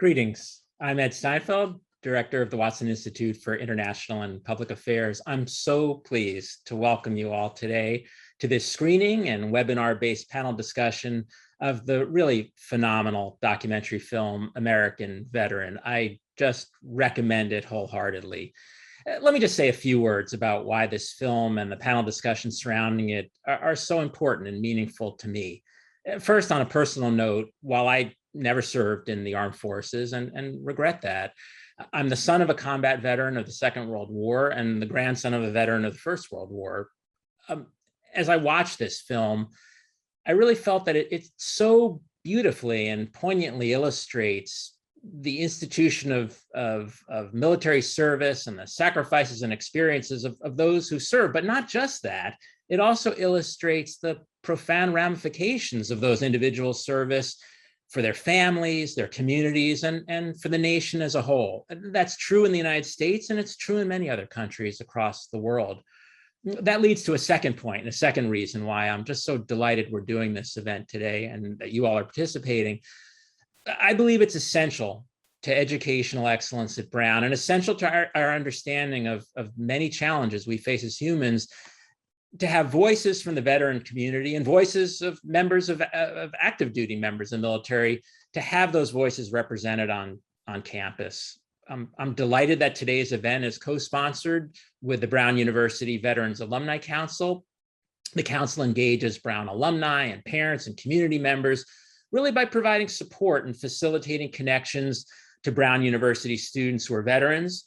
Greetings. I'm Ed Steinfeld, Director of the Watson Institute for International and Public Affairs. I'm so pleased to welcome you all today to this screening and webinar-based panel discussion of the really phenomenal documentary film, American Veteran. I just recommend it wholeheartedly. Let me just say a few words about why this film and the panel discussion surrounding it are so important and meaningful to me. First, on a personal note, while I never served in the armed forces and regret that, I'm the son of a combat veteran of the Second World War and the grandson of a veteran of the First World War. As I watched this film, I really felt that it so beautifully and poignantly illustrates the institution of military service and the sacrifices and experiences of those who serve, but not just that. It also illustrates the profound ramifications of those individuals' service for their families, their communities, and for the nation as a whole. That's true in the United States, and it's true in many other countries across the world. That leads to a second point, and a second reason why I'm just so delighted we're doing this event today and that you all are participating. I believe it's essential to educational excellence at Brown and essential to our understanding of many challenges we face as humans to have voices from the veteran community and voices of members of active duty members of the military, to have those voices represented on campus. I'm delighted that today's event is co-sponsored with the Brown University Veterans Alumni Council. The council engages Brown alumni and parents and community members really by providing support and facilitating connections to Brown University students who are veterans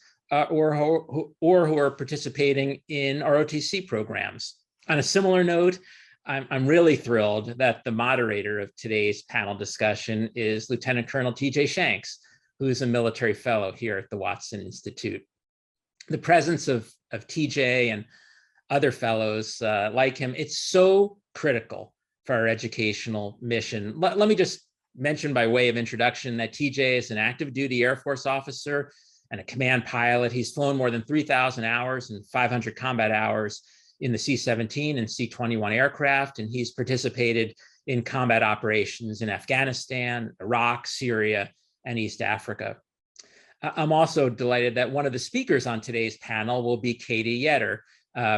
or who are participating in ROTC programs. On a similar note, I'm really thrilled that the moderator of today's panel discussion is Lieutenant Colonel T.J. Shanks, who's a military fellow here at the Watson Institute. The presence of TJ and other fellows like him, it's so critical for our educational mission. Let me just mention by way of introduction that TJ is an active duty Air Force officer and a command pilot. He's flown more than 3,000 hours and 500 combat hours in the C-17 and C-21 aircraft, and he's participated in combat operations in Afghanistan, Iraq, Syria, and East Africa. I'm also delighted that one of the speakers on today's panel will be Katie Yedder,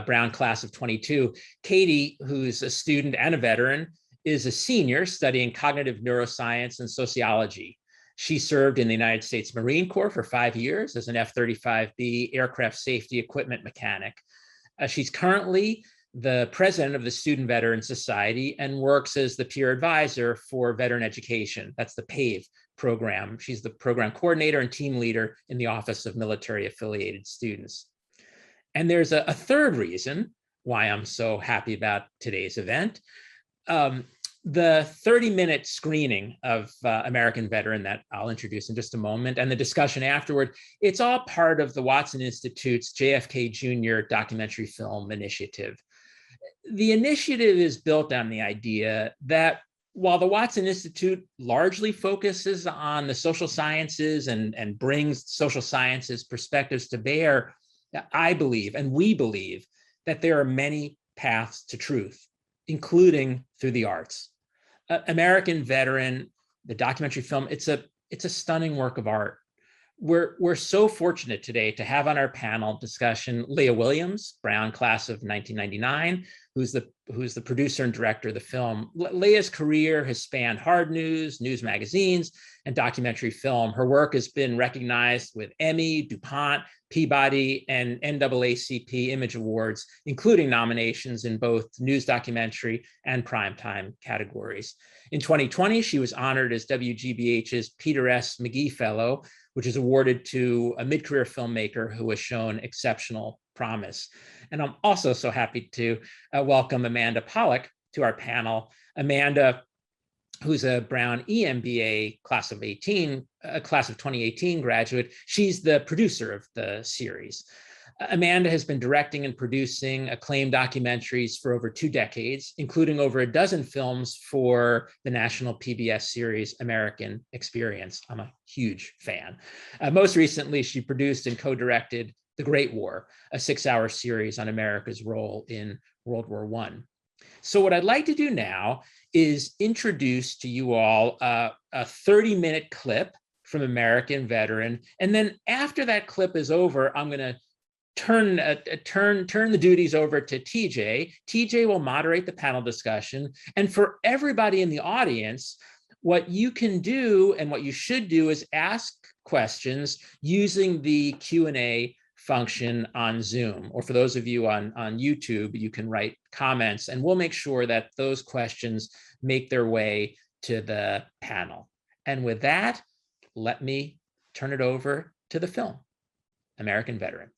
Brown class of 22. Katie, who's a student and a veteran, is a senior studying cognitive neuroscience and sociology. She served in the United States Marine Corps for 5 years as an F-35B aircraft safety equipment mechanic. She's currently the president of the Student Veteran Society and works as the peer advisor for veteran education. That's the PAVE program. She's the program coordinator and team leader in the Office of Military Affiliated Students. And there's a third reason why I'm so happy about today's event. The 30-minute screening of American Veteran that I'll introduce in just a moment, and the discussion afterward, it's all part of the Watson Institute's JFK Jr. documentary film initiative. The initiative is built on the idea that while the Watson Institute largely focuses on the social sciences and brings social sciences perspectives to bear, I believe, and we believe, that there are many paths to truth, including through the arts. American Veteran, the documentary film, it's a stunning work of art. We're so fortunate today to have on our panel discussion Leah Williams, Brown class of 1999, who's the producer and director of the film. Leah's career has spanned hard news magazines, and documentary film. Her work has been recognized with Emmy, DuPont, Peabody, and NAACP Image Awards, including nominations in both news documentary and primetime categories. In 2020, she was honored as WGBH's Peter S. McGee Fellow, which is awarded to a mid-career filmmaker who has shown exceptional promise. And I'm also so happy to welcome Amanda Pollak to our panel. Amanda, who's a Brown EMBA class of 18, a class of 2018 graduate. She's the producer of the series. Amanda has been directing and producing acclaimed documentaries for over 2 decades, including over a dozen films for the national PBS series American Experience. I'm a huge fan. Most recently, she produced and co-directed The Great War, a 6-hour series on America's role in World War I. So what I'd like to do now is introduce to you all a 30-minute clip from American Veteran. And then after that clip is over, I'm going to turn the duties over to TJ. TJ will moderate the panel discussion. And for everybody in the audience, what you can do and what you should do is ask questions using the Q&A function on Zoom, or for those of you on YouTube, you can write comments, and we'll make sure that those questions make their way to the panel. And with that, let me turn it over to the film, American Veteran.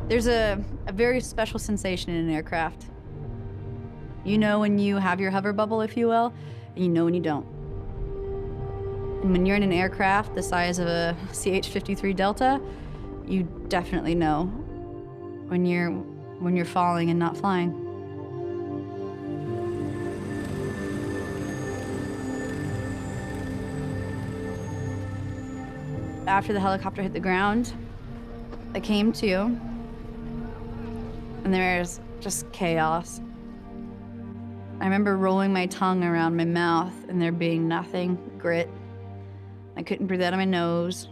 There's a very special sensation in an aircraft. You know when you have your hover bubble, if you will, and you know when you don't. And when you're in an aircraft the size of a CH-53 Delta, you definitely know when you're falling and not flying. After the helicopter hit the ground, I came to, and there's just chaos. I remember rolling my tongue around my mouth and there being nothing, grit. I couldn't breathe out of my nose.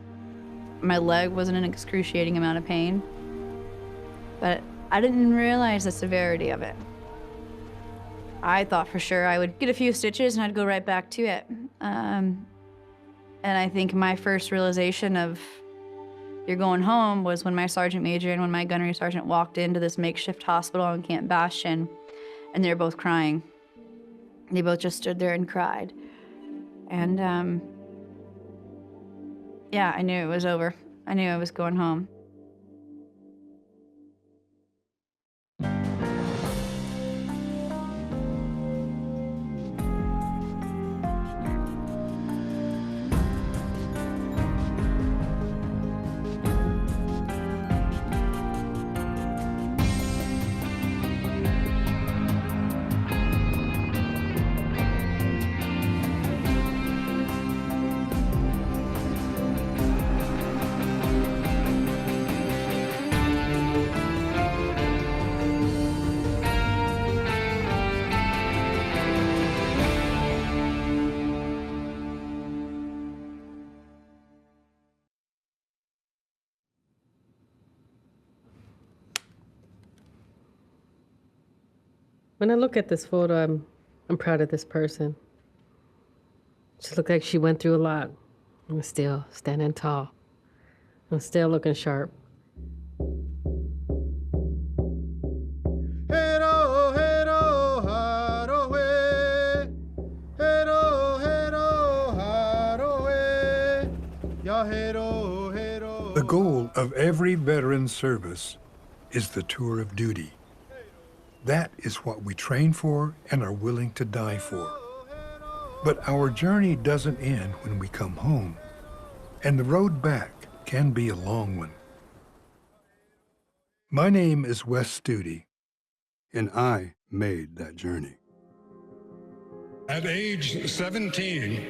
My leg was in an excruciating amount of pain. But I didn't realize the severity of it. I thought for sure I would get a few stitches and I'd go right back to it. And I think my first realization of you're going home was when my sergeant major and when my gunnery sergeant walked into this makeshift hospital in Camp Bastion, and they were both crying. They both just stood there and cried. And yeah, I knew it was over. I knew I was going home. When I look at this photo, I'm proud of this person. She looked like she went through a lot. I'm still standing tall. I'm still looking sharp. The goal of every veteran's service is the tour of duty. That is what we train for and are willing to die for. But our journey doesn't end when we come home, and the road back can be a long one. My name is Wes Studi, and I made that journey. At age 17,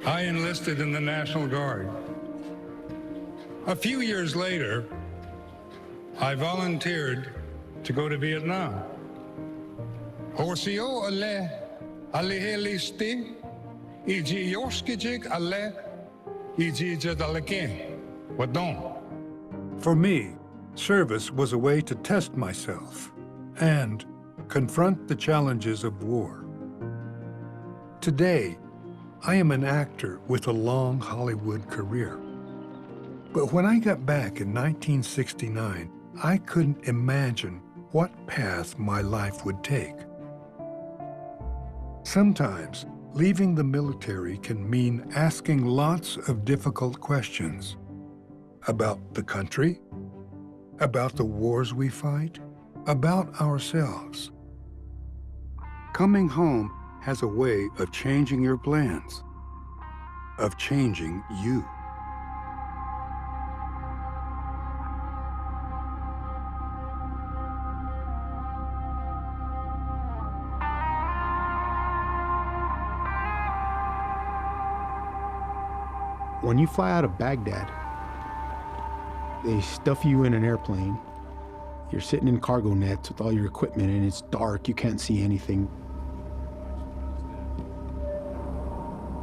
I enlisted in the National Guard. A few years later, I volunteered to go to Vietnam. For me, service was a way to test myself and confront the challenges of war. Today, I am an actor with a long Hollywood career. But when I got back in 1969, I couldn't imagine what path my life would take. Sometimes, leaving the military can mean asking lots of difficult questions about the country, about the wars we fight, about ourselves. Coming home has a way of changing your plans, of changing you. When you fly out of Baghdad, they stuff you in an airplane. You're sitting in cargo nets with all your equipment and it's dark, you can't see anything.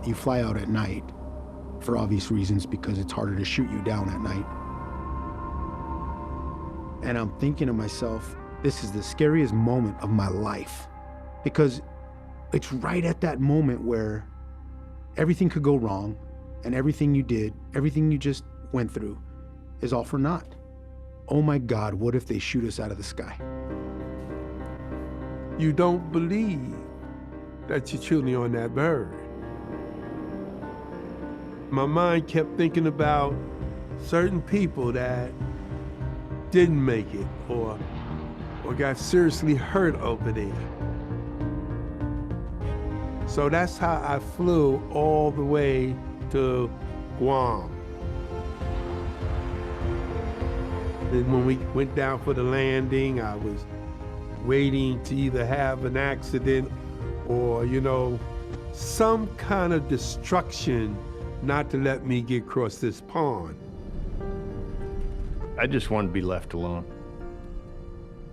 You fly out at night, for obvious reasons, because it's harder to shoot you down at night. And I'm thinking to myself, this is the scariest moment of my life, because it's right at that moment where everything could go wrong, and everything you did, everything you just went through is all for naught. Oh my God, what if they shoot us out of the sky? You don't believe that you're truly on that bird. My mind kept thinking about certain people that didn't make it or got seriously hurt over there. So that's how I flew all the way to Guam. And when we went down for the landing, I was waiting to either have an accident or, some kind of destruction not to let me get across this pond. I just wanted to be left alone.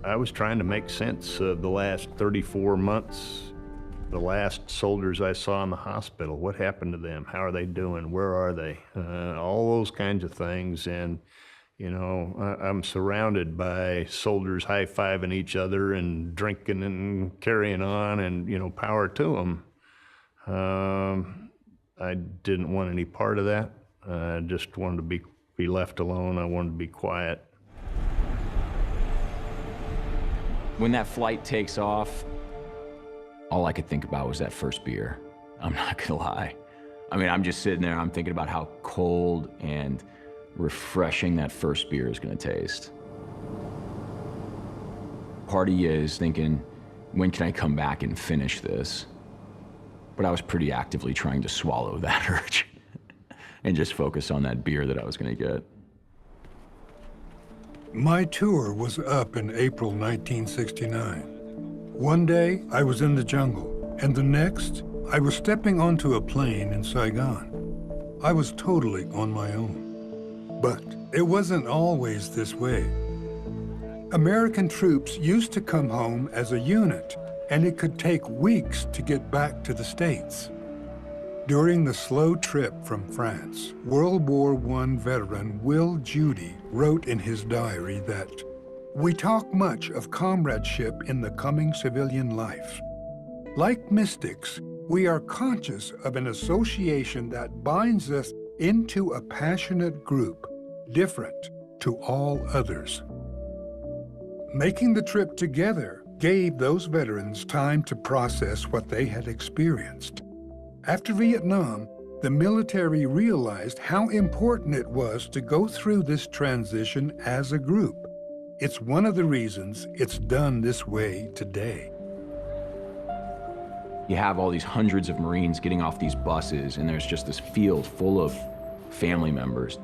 I was trying to make sense of the last 34 months, the last soldiers I saw in the hospital. What happened to them? How are they doing? Where are they? All those kinds of things. And I'm surrounded by soldiers high-fiving each other and drinking and carrying on and, power to them. I didn't want any part of that. I just wanted to be left alone. I wanted to be quiet. When that flight takes off, all I could think about was that first beer. I'm not gonna lie. I mean, I'm just sitting there, I'm thinking about how cold and refreshing that first beer is gonna taste. Part of you is thinking, when can I come back and finish this? But I was pretty actively trying to swallow that urge and just focus on that beer that I was gonna get. My tour was up in April 1969. One day, I was in the jungle, and the next, I was stepping onto a plane in Saigon. I was totally on my own. But it wasn't always this way. American troops used to come home as a unit, and it could take weeks to get back to the States. During the slow trip from France, World War I veteran Will Judy wrote in his diary that, "We talk much of comradeship in the coming civilian life. Like mystics, we are conscious of an association that binds us into a passionate group, different to all others." Making the trip together gave those veterans time to process what they had experienced. After Vietnam, the military realized how important it was to go through this transition as a group. It's one of the reasons it's done this way today. You have all these hundreds of Marines getting off these buses, and there's just this field full of family members.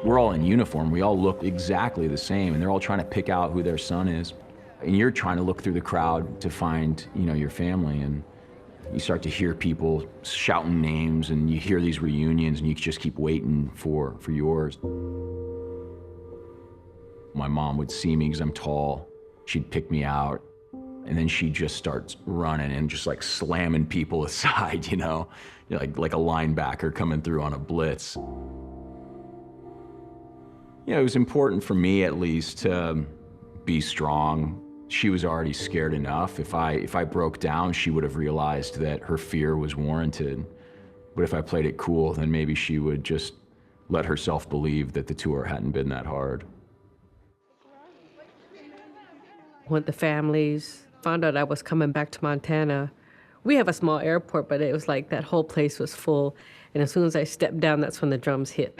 We're all in uniform, we all look exactly the same, and they're all trying to pick out who their son is. And you're trying to look through the crowd to find, your family, and you start to hear people shouting names, and you hear these reunions, and you just keep waiting for yours. My mom would see me because I'm tall. She'd pick me out, and then she just starts running and just like slamming people aside, like a linebacker coming through on a blitz. It was important for me, at least, to be strong. She was already scared enough. If I broke down, she would have realized that her fear was warranted. But if I played it cool, then maybe she would just let herself believe that the tour hadn't been that hard. When the families found out I was coming back to Montana, we have a small airport, but it was like that whole place was full. And as soon as I stepped down, that's when the drums hit.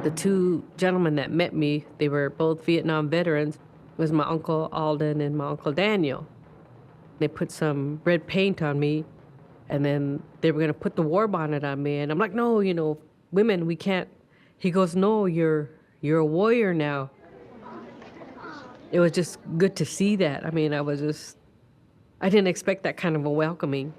The two gentlemen that met me, they were both Vietnam veterans, was my Uncle Alden and my Uncle Daniel. They put some red paint on me, and then they were gonna put the war bonnet on me, and I'm like, no, women, we can't. He goes, no, you're a warrior now. It was just good to see that. I mean, I didn't expect that kind of a welcoming.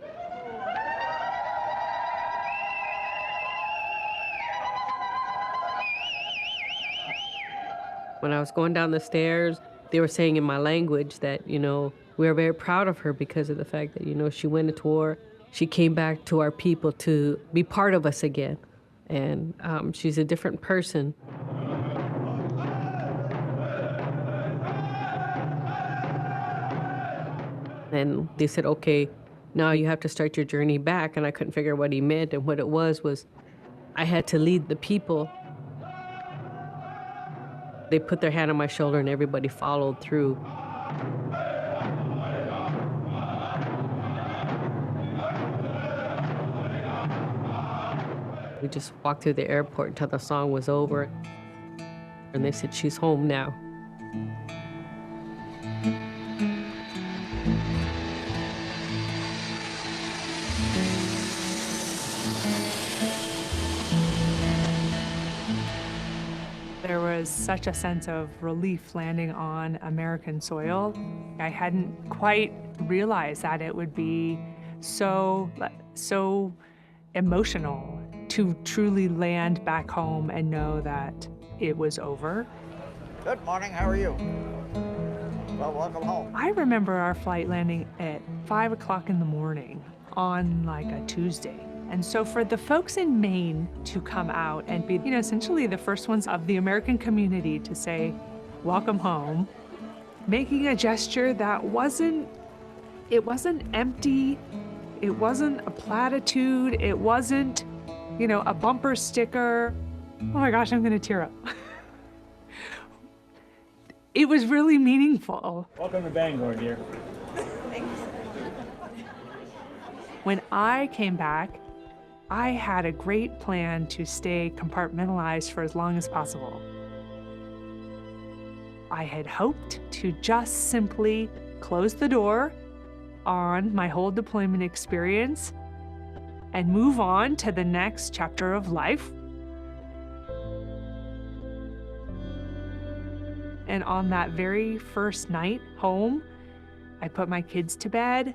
When I was going down the stairs, they were saying in my language that, we are very proud of her because of the fact that, she went into war. She came back to our people to be part of us again. And she's a different person. And they said, okay, now you have to start your journey back. And I couldn't figure out what he meant. And what it was I had to lead the people. They put their hand on my shoulder and everybody followed through. We just walked through the airport until the song was over. And they said, she's home now. There was such a sense of relief landing on American soil. I hadn't quite realized that it would be so emotional to truly land back home and know that it was over. Good morning, how are you? Well, welcome home. I remember our flight landing at 5 o'clock in the morning on like a Tuesday. And so for the folks in Maine to come out and be, essentially the first ones of the American community to say, welcome home, making a gesture that wasn't empty, it wasn't a platitude, it wasn't, a bumper sticker. Oh my gosh, I'm gonna tear up. It was really meaningful. Welcome to Bangor, dear. When I came back, I had a great plan to stay compartmentalized for as long as possible. I had hoped to just simply close the door on my whole deployment experience and move on to the next chapter of life. And on that very first night home, I put my kids to bed.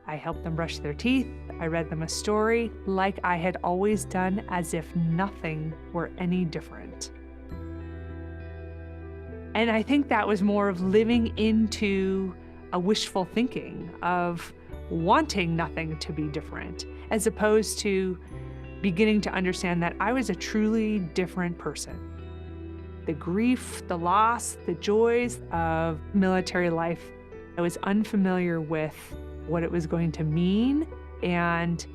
I helped them brush their teeth. I read them a story like I had always done, as if nothing were any different. And I think that was more of living into a wishful thinking of wanting nothing to be different, as opposed to beginning to understand that I was a truly different person. The grief, the loss, the joys of military life, I was unfamiliar with what it was going to mean and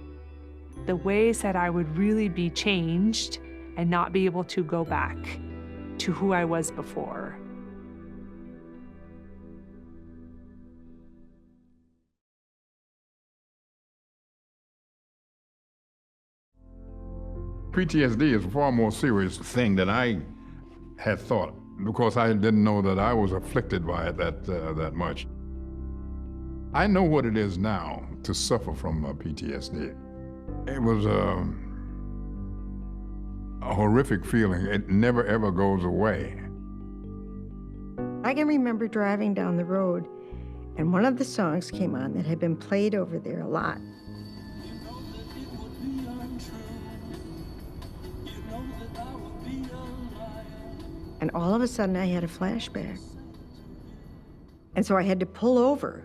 the ways that I would really be changed and not be able to go back to who I was before. PTSD is a far more serious thing than I had thought, because I didn't know that I was afflicted by it that much. I know what it is now to suffer from PTSD. It was a horrific feeling. It never, ever goes away. I can remember driving down the road, and one of the songs came on that had been played over there a lot. And all of a sudden, I had a flashback. And so I had to pull over.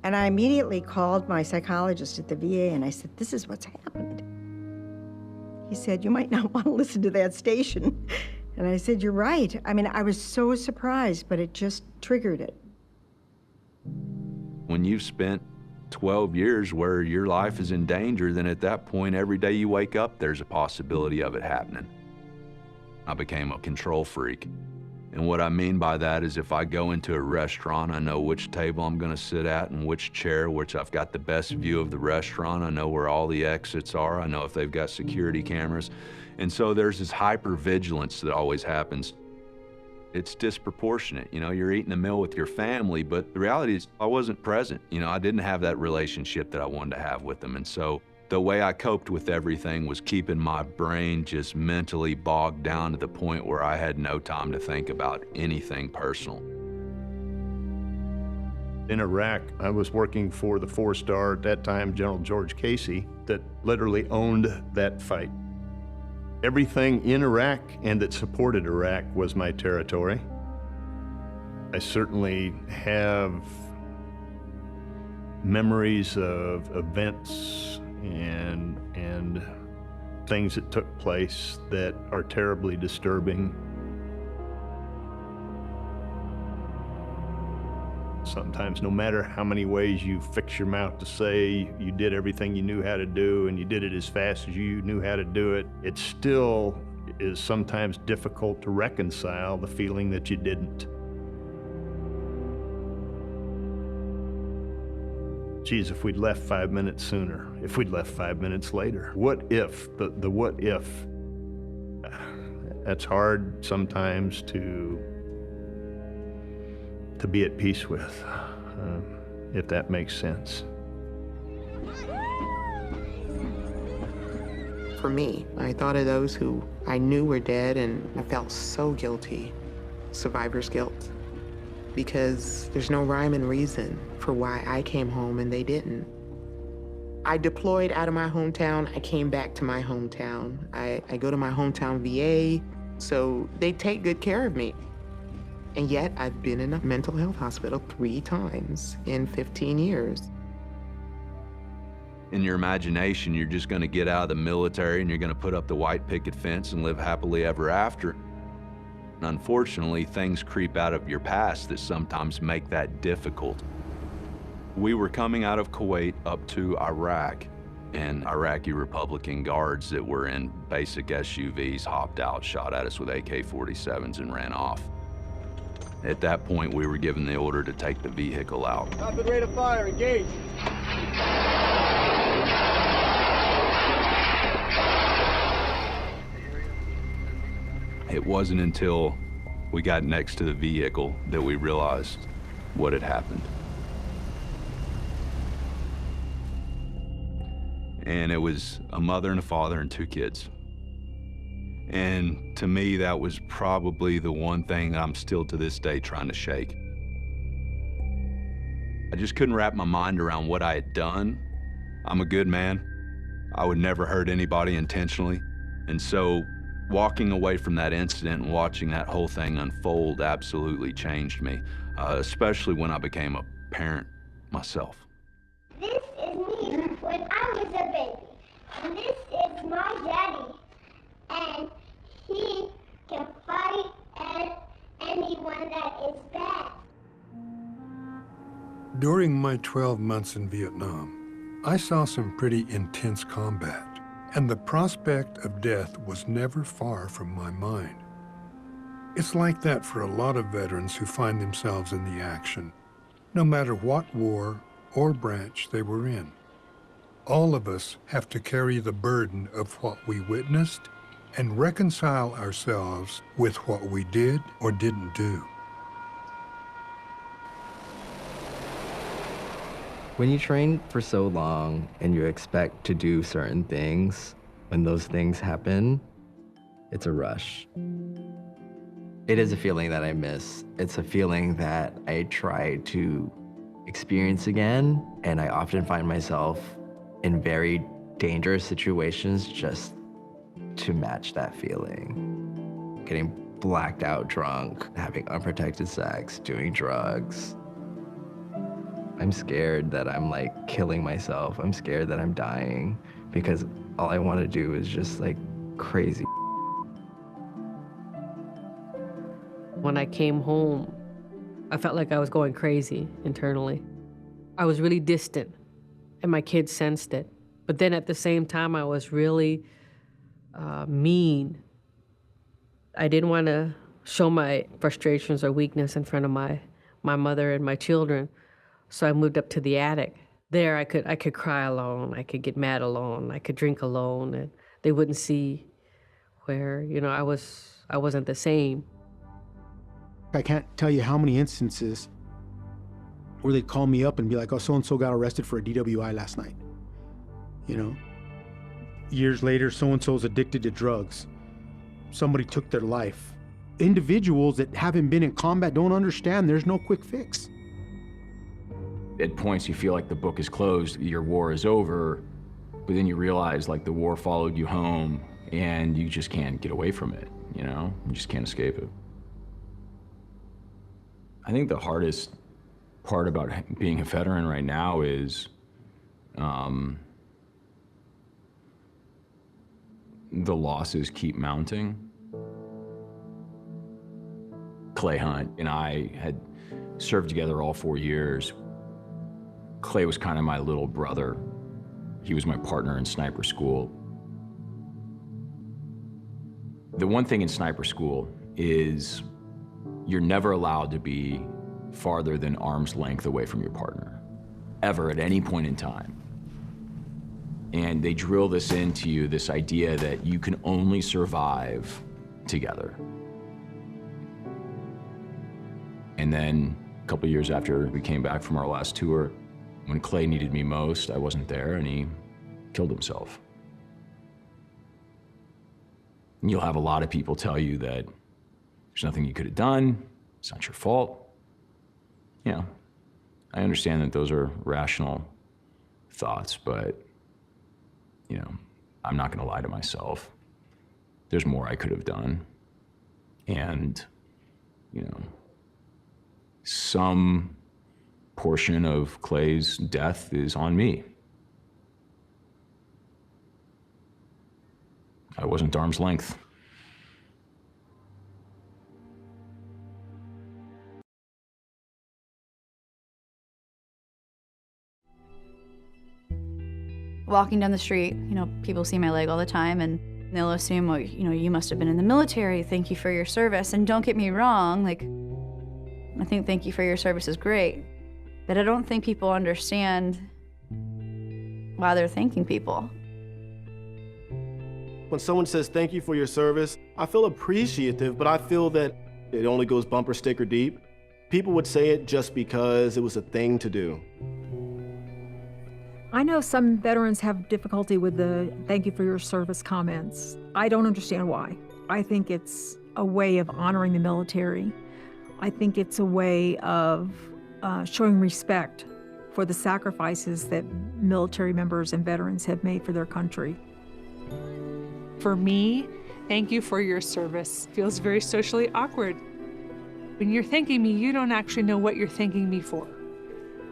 And I immediately called my psychologist at the VA, and I said, this is what's happened. He said, you might not want to listen to that station. And I said, you're right. I mean, I was so surprised, but it just triggered it. When you've spent 12 years where your life is in danger, then at that point, every day you wake up, there's a possibility of it happening. I became a control freak. And what I mean by that is if I go into a restaurant, I know which table I'm gonna sit at and which chair, which I've got the best view of the restaurant. I know where all the exits are. I know if they've got security cameras. And so there's this hypervigilance that always happens. It's disproportionate. You're eating a meal with your family, but the reality is I wasn't present. I didn't have that relationship that I wanted to have with them. And so the way I coped with everything was keeping my brain just mentally bogged down to the point where I had no time to think about anything personal. In Iraq, I was working for the 4-star, at that time, General George Casey, that literally owned that fight. Everything in Iraq and that supported Iraq was my territory. I certainly have memories of events and things that took place that are terribly disturbing. Sometimes, no matter how many ways you fix your mouth to say you did everything you knew how to do and you did it as fast as you knew how to do it, it still is sometimes difficult to reconcile the feeling that you didn't. Geez, if we'd left 5 minutes sooner, if we'd left 5 minutes later, what if, the what if, that's hard sometimes to be at peace with, if that makes sense. For me, I thought of those who I knew were dead, and I felt so guilty, survivor's guilt, because there's no rhyme and reason for why I came home and they didn't. I deployed out of my hometown, I came back to my hometown. I go to my hometown VA, so they take good care of me. And yet, I've been in a mental health hospital 3 times in 15 years. In your imagination, you're just gonna get out of the military and you're gonna put up the white picket fence and live happily ever after. And unfortunately, things creep out of your past that sometimes make that difficult. We were coming out of Kuwait up to Iraq, and Iraqi Republican guards that were in basic SUVs hopped out, shot at us with AK-47s and ran off. At that point, we were given the order to take the vehicle out. Rapid rate of fire, engage. It wasn't until we got next to the vehicle that we realized what had happened. And it was a mother and a father and 2 kids. And to me, that was probably the one thing that I'm still to this day trying to shake. I just couldn't wrap my mind around what I had done. I'm a good man. I would never hurt anybody intentionally. And so walking away from that incident and watching that whole thing unfold absolutely changed me, especially when I became a parent myself. This is me when I was a baby. And this is my daddy. And he can fight anyone that is bad. During my 12 months in Vietnam, I saw some pretty intense combat, and the prospect of death was never far from my mind. It's like that for a lot of veterans who find themselves in the action, no matter what war or branch they were in. All of us have to carry the burden of what we witnessed and reconcile ourselves with what we did or didn't do. When you train for so long and you expect to do certain things, when those things happen, it's a rush. It is a feeling that I miss. It's a feeling that I try to experience again, and I often find myself in very dangerous situations just to match that feeling. Getting blacked out drunk, having unprotected sex, doing drugs. I'm scared that I'm like killing myself. I'm scared that I'm dying because all I want to do is just like crazy. When I came home, I felt like I was going crazy internally. I was really distant, and my kids sensed it. But then at the same time, I was really mean. I didn't want to show my frustrations or weakness in front of my mother and my children, so I moved up to the attic. There, I could cry alone. I could get mad alone. I could drink alone, and they wouldn't see where I wasn't the same. I can't tell you how many instances where they'd call me up and be like, "Oh, so-and-so got arrested for a DWI last night." Years later, so-and-so's addicted to drugs. Somebody took their life. Individuals that haven't been in combat don't understand there's no quick fix. At points you feel like the book is closed, your war is over, but then you realize like the war followed you home and you just can't get away from it, you know? You just can't escape it. I think the hardest part about being a veteran right now is the losses keep mounting. Clay Hunt and I had served together all 4 years. Clay was kind of my little brother. He was my partner in sniper school. The one thing in sniper school is you're never allowed to be farther than arm's length away from your partner, ever, at any point in time. And they drill this into you, this idea that you can only survive together. And then a couple years after we came back from our last tour, when Clay needed me most, I wasn't there, and he killed himself. And you'll have a lot of people tell you that there's nothing you could have done, it's not your fault. You know, I understand that those are rational thoughts, but, you know, I'm not gonna lie to myself. There's more I could have done. And, you know, some portion of Clay's death is on me. I wasn't arm's length. Walking down the street, you know, people see my leg all the time and they'll assume, well, you know, you must have been in the military. Thank you for your service. And don't get me wrong, like, I think thank you for your service is great, but I don't think people understand why they're thanking people. When someone says thank you for your service, I feel appreciative, but I feel that it only goes bumper sticker deep. People would say it just because it was a thing to do. I know some veterans have difficulty with the thank you for your service comments. I don't understand why. I think it's a way of honoring the military. I think it's a way of showing respect for the sacrifices that military members and veterans have made for their country. For me, thank you for your service feels very socially awkward. When you're thanking me, you don't actually know what you're thanking me for.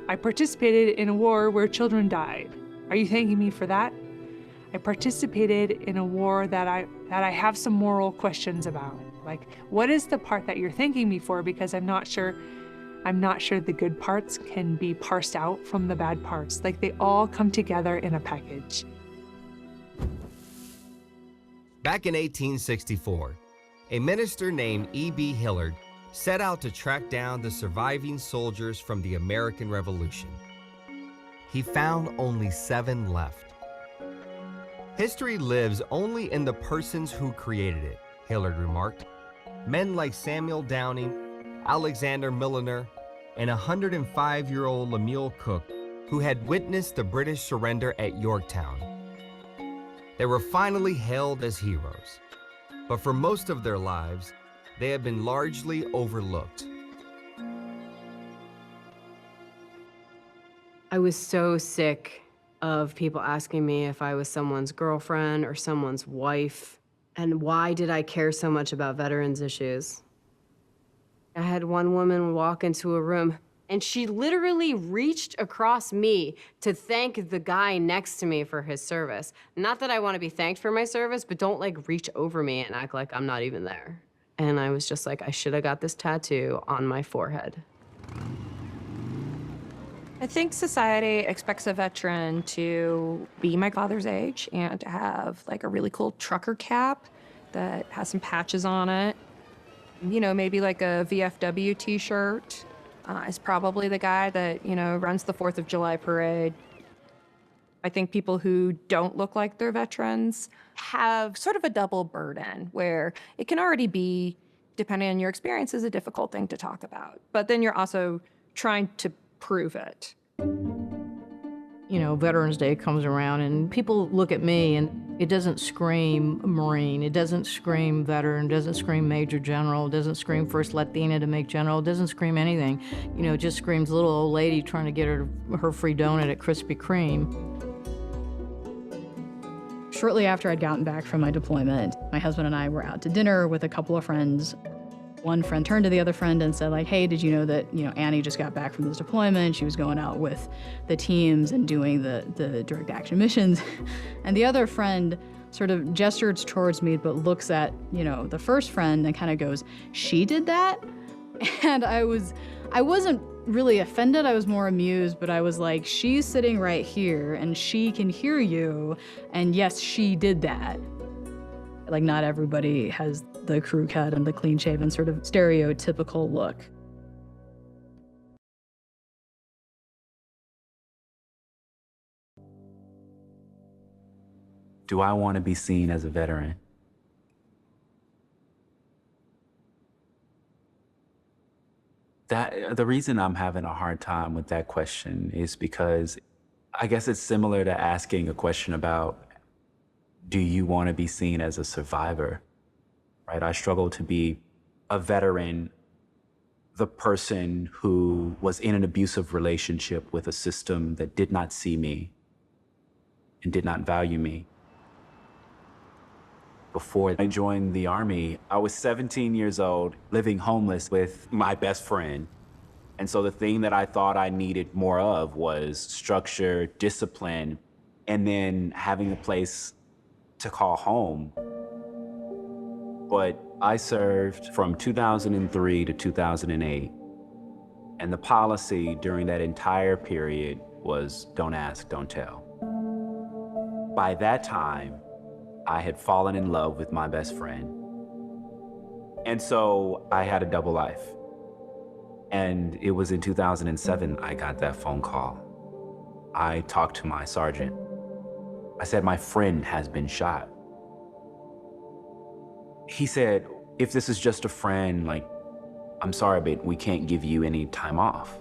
I participated in a war where children died. Are you thanking me for that? I participated in a war that I have some moral questions about. Like, what is the part that you're thanking me for? Because I'm not sure the good parts can be parsed out from the bad parts. Like, they all come together in a package. Back in 1864, a minister named E.B. Hillard set out to track down the surviving soldiers from the American Revolution. He found only 7 left. History lives only in the persons who created it, Hillard remarked. Men like Samuel Downing, Alexander Mellinger, and 105-year-old Lemuel Cook, who had witnessed the British surrender at Yorktown. They were finally hailed as heroes, but for most of their lives, they had been largely overlooked. I was so sick of people asking me if I was someone's girlfriend or someone's wife, and why did I care so much about veterans issues? I had one woman walk into a room, and she literally reached across me to thank the guy next to me for his service. Not that I want to be thanked for my service, but don't like reach over me and act like I'm not even there. And I was just like, I should have got this tattoo on my forehead. I think society expects a veteran to be my father's age and to have like a really cool trucker cap that has some patches on it. You know, maybe like a VFW t-shirt is probably the guy that, you know, runs the 4th of July parade. I think people who don't look like they're veterans have sort of a double burden where it can already be, depending on your experience, is a difficult thing to talk about. But then you're also trying to prove it. You know, Veterans Day comes around and people look at me and it doesn't scream Marine, it doesn't scream veteran, it doesn't scream Major General, it doesn't scream First Latina to make General, it doesn't scream anything. You know, it just screams little old lady trying to get her free donut at Krispy Kreme. Shortly after I'd gotten back from my deployment, my husband and I were out to dinner with a couple of friends. One friend turned to the other friend and said, like, hey, did you know that, Annie just got back from this deployment? She was going out with the teams and doing the direct action missions. And the other friend sort of gestures towards me, but looks at, the first friend and kind of goes, she did that? And I wasn't really offended. I was more amused, but I was like, she's sitting right here and she can hear you. And yes, she did that. Like, not everybody has the crew cut and the clean shaven sort of stereotypical look. Do I want to be seen as a veteran? The reason I'm having a hard time with that question is because I guess it's similar to asking a question about, do you want to be seen as a survivor? Right? I struggle to be a veteran, the person who was in an abusive relationship with a system that did not see me and did not value me. Before I joined the Army, I was 17 years old, living homeless with my best friend. And so the thing that I thought I needed more of was structure, discipline, and then having a place to call home. But I served from 2003 to 2008. And the policy during that entire period was don't ask, don't tell. By that time, I had fallen in love with my best friend. And so I had a double life. And it was in 2007 I got that phone call. I talked to my sergeant. I said, my friend has been shot. He said, if this is just a friend, like, I'm sorry, but we can't give you any time off.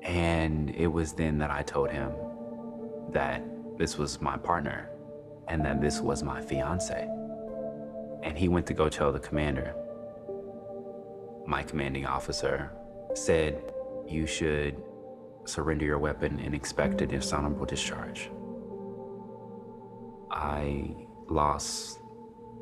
And it was then that I told him that this was my partner and that this was my fiance. And he went to go tell the commander. My commanding officer said, you should surrender your weapon and expect a dishonorable discharge. I lost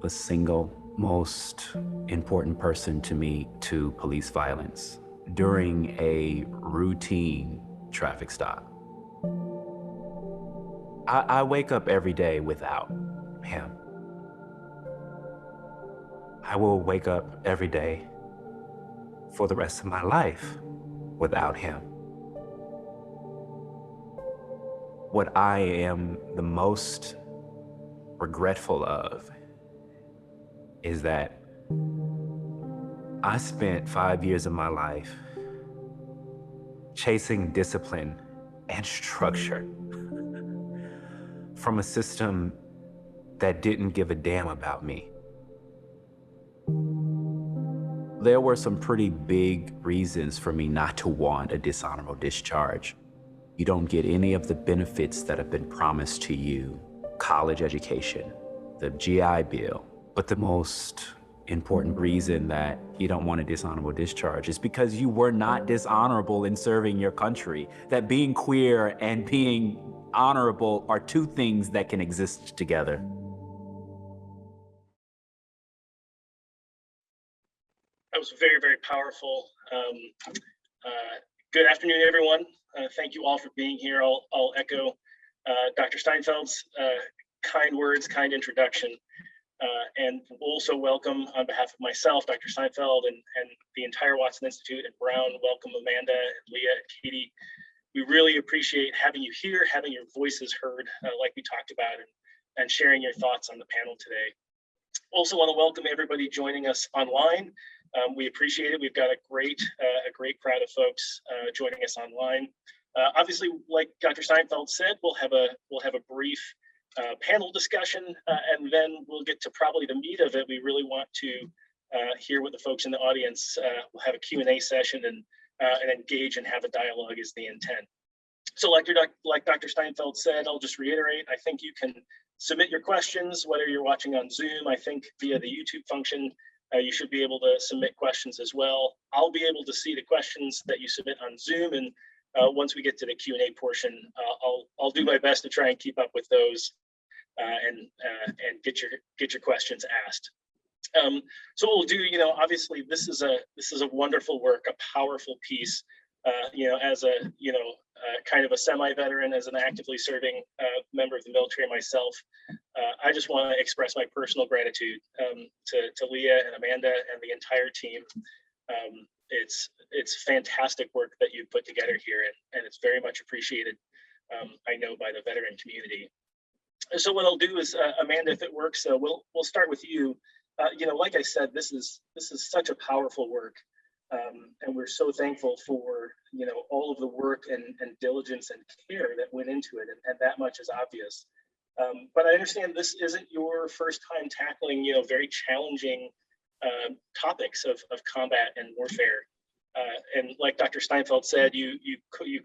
the single most important person to me to police violence during a routine traffic stop. I wake up every day without him. I will wake up every day for the rest of my life without him. What I am the most regretful of is that I spent 5 years of my life chasing discipline and structure from a system that didn't give a damn about me. There were some pretty big reasons for me not to want a dishonorable discharge. You don't get any of the benefits that have been promised to you. College education, the GI Bill. But the most important reason that you don't want a dishonorable discharge is because you were not dishonorable in serving your country. That being queer and being honorable are two things that can exist together. That was very, very powerful. Good afternoon, everyone. Thank you all for being here. I'll echo Dr. Steinfeld's kind words, kind introduction, and also welcome on behalf of myself, Dr. Steinfeld, and the entire Watson Institute and Brown. Welcome Amanda and Leah and Katie. We really appreciate having you here, having your voices heard, like we talked about, and sharing your thoughts on the panel today. Also want to welcome everybody joining us online. We appreciate it. We've got a great crowd of folks joining us online. Obviously, like Dr. Steinfeld said, we'll have a brief panel discussion, and then we'll get to probably the meat of it. We really want to hear what the folks in the audience. We'll have a Q&A session and engage and have a dialogue is the intent. So like Dr. Steinfeld said, I'll just reiterate, I think you can submit your questions, whether you're watching on Zoom, I think via the YouTube function, you should be able to submit questions as well. I'll be able to see the questions that you submit on Zoom, and once we get to the Q&A portion, I'll do my best to try and keep up with those and get your questions asked. So what we'll do, obviously this is a wonderful work, a powerful piece. As a kind of a semi-veteran, as an actively serving member of the military myself, I just want to express my personal gratitude to Leah and Amanda and the entire team. It's fantastic work that you've put together here, and it's very much appreciated, I know, by the veteran community. So what I'll do is, Amanda, if it works, we'll start with you. Like I said, this is such a powerful work, and we're so thankful for all of the work and diligence and care that went into it, and that much is obvious. But I understand this isn't your first time tackling very challenging topics of combat and warfare. And like Dr. Steinfeld said, you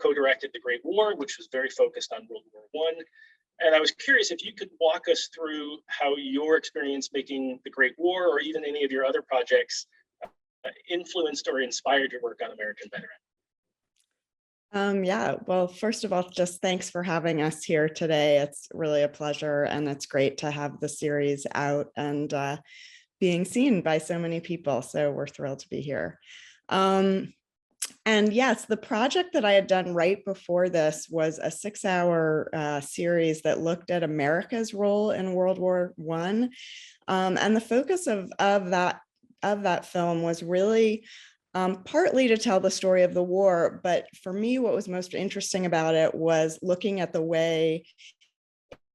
co-directed the Great War, which was very focused on World War I. And I was curious if you could walk us through how your experience making the Great War, or even any of your other projects, influenced or inspired your work on American Veteran. Yeah, well, first of all, just thanks for having us here today. It's really a pleasure, and it's great to have the series out and being seen by so many people. So we're thrilled to be here. And yes, the project that I had done right before this was a 6-hour series that looked at America's role in World War I. And the focus of that film was really partly to tell the story of the war. But for me, what was most interesting about it was looking at the way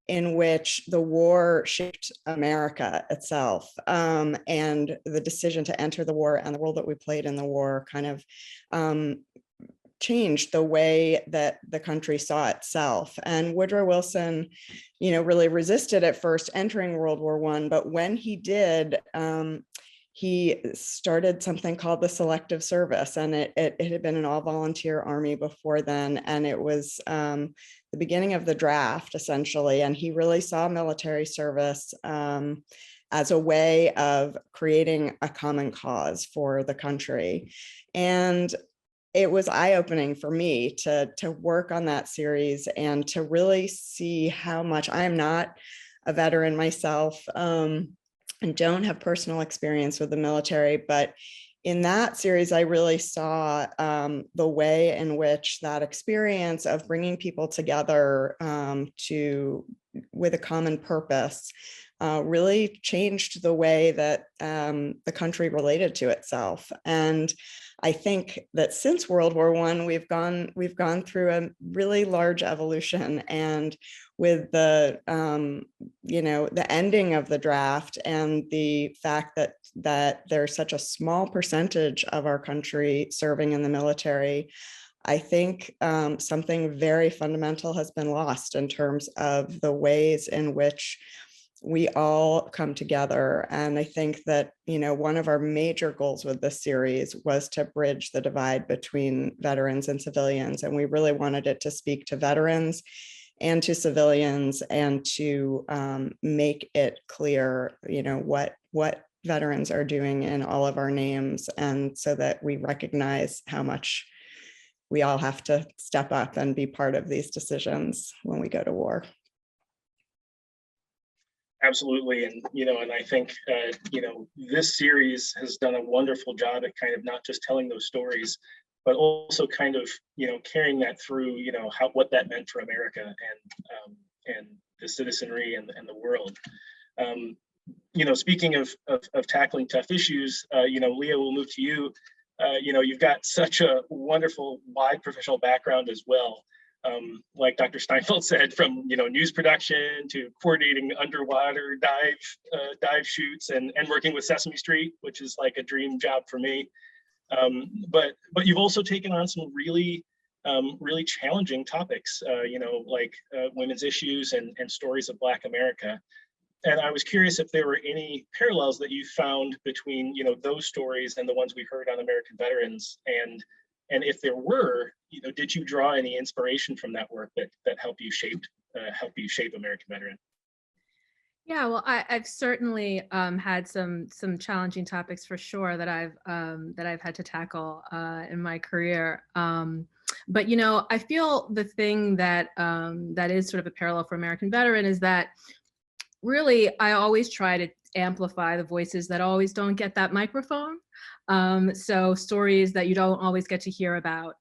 in which the war shaped America itself, and the decision to enter the war and the role that we played in the war kind of changed the way that the country saw itself. And Woodrow Wilson, really resisted at first entering World War I, but when he did, he started something called the Selective Service, and it had been an all-volunteer army before then, and it was the beginning of the draft, essentially, and he really saw military service as a way of creating a common cause for the country. And it was eye-opening for me to work on that series and to really see how much. I am not a veteran myself, and don't have personal experience with the military, but in that series, I really saw the way in which that experience of bringing people together with a common purpose really changed the way that the country related to itself. And I think that since World War I, we've gone through a really large evolution, and with the the ending of the draft and the fact that there's such a small percentage of our country serving in the military, I think something very fundamental has been lost in terms of the ways in which we all come together. And I think that, one of our major goals with this series was to bridge the divide between veterans and civilians. And we really wanted it to speak to veterans and to civilians, and to make it clear, what veterans are doing in all of our names, and so that we recognize how much we all have to step up and be part of these decisions when we go to war. Absolutely, and I think this series has done a wonderful job at kind of not just telling those stories, but also kind of carrying that through what that meant for America and the citizenry and the world. Speaking of tackling tough issues, Leah, we'll move to you. You've got such a wonderful wide professional background as well. Like Dr. Steinfeld said, from news production to coordinating underwater dive shoots and working with Sesame Street, which is like a dream job for me. But you've also taken on some really challenging topics, like women's issues and stories of Black America. And I was curious if there were any parallels that you found between those stories and the ones we heard on American Veterans, and if there were, did you draw any inspiration from that work that helped you shape American Veteran? Yeah, well, I've certainly had some challenging topics for sure that I've had to tackle in my career. But, you know, I feel the thing that that is sort of a parallel for American Veteran is that really I always try to amplify the voices that always don't get that microphone. So stories that you don't always get to hear about.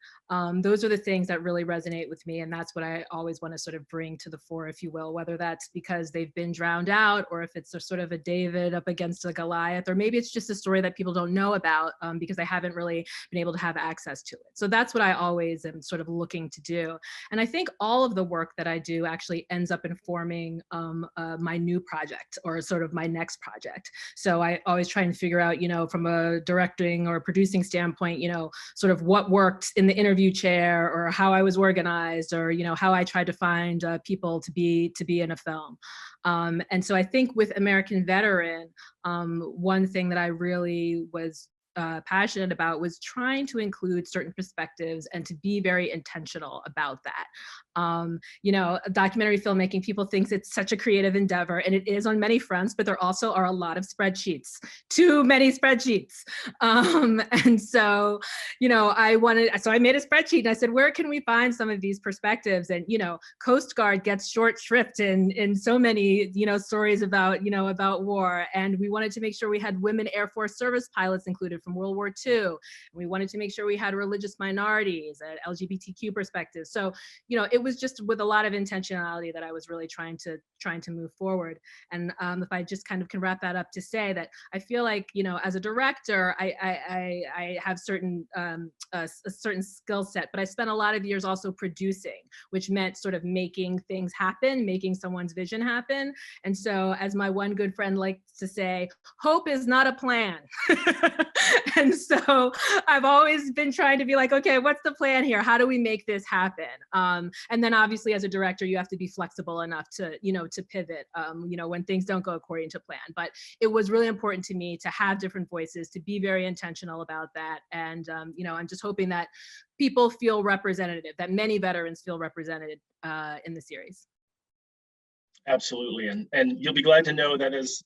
Those are the things that really resonate with me. And that's what I always want to sort of bring to the fore, if you will, whether that's because they've been drowned out or if it's a sort of a David up against a Goliath, or maybe it's just a story that people don't know about because they haven't really been able to have access to it. So that's what I always am sort of looking to do. And I think all of the work that I do actually ends up informing my new project or sort of my next project. So I always try and figure out, you know, from a directing or producing standpoint, you know, sort of what worked in the interview chair or how I was organized or, you know, how I tried to find people to be in a film. And so I think with American Veteran, one thing that I really was passionate about was trying to include certain perspectives and to be very intentional about that. You know, documentary filmmaking, people think it's such a creative endeavor, and it is on many fronts, but there also are a lot of spreadsheets, too many spreadsheets. And so, you know, I made a spreadsheet and I said, where can we find some of these perspectives? And, you know, Coast Guard gets short shrift in so many, you know, stories about, you know, about war. And we wanted to make sure we had women Air Force service pilots included from World War II. We wanted to make sure we had religious minorities and LGBTQ perspectives. So, you know, it was just with a lot of intentionality that I was really trying to move forward. And if I just kind of can wrap that up to say that I feel like, you know, as a director, I have certain a certain skill set, but I spent a lot of years also producing, which meant sort of making things happen, making someone's vision happen. And so, as my one good friend likes to say, hope is not a plan. And so I've always been trying to be like, okay, what's the plan here? How do we make this happen? And then obviously as a director, you have to be flexible enough to, you know, to pivot, you know, when things don't go according to plan. But it was really important to me to have different voices, to be very intentional about that. And, you know, I'm just hoping that people feel representative, that many veterans feel represented in the series. Absolutely, and you'll be glad to know that is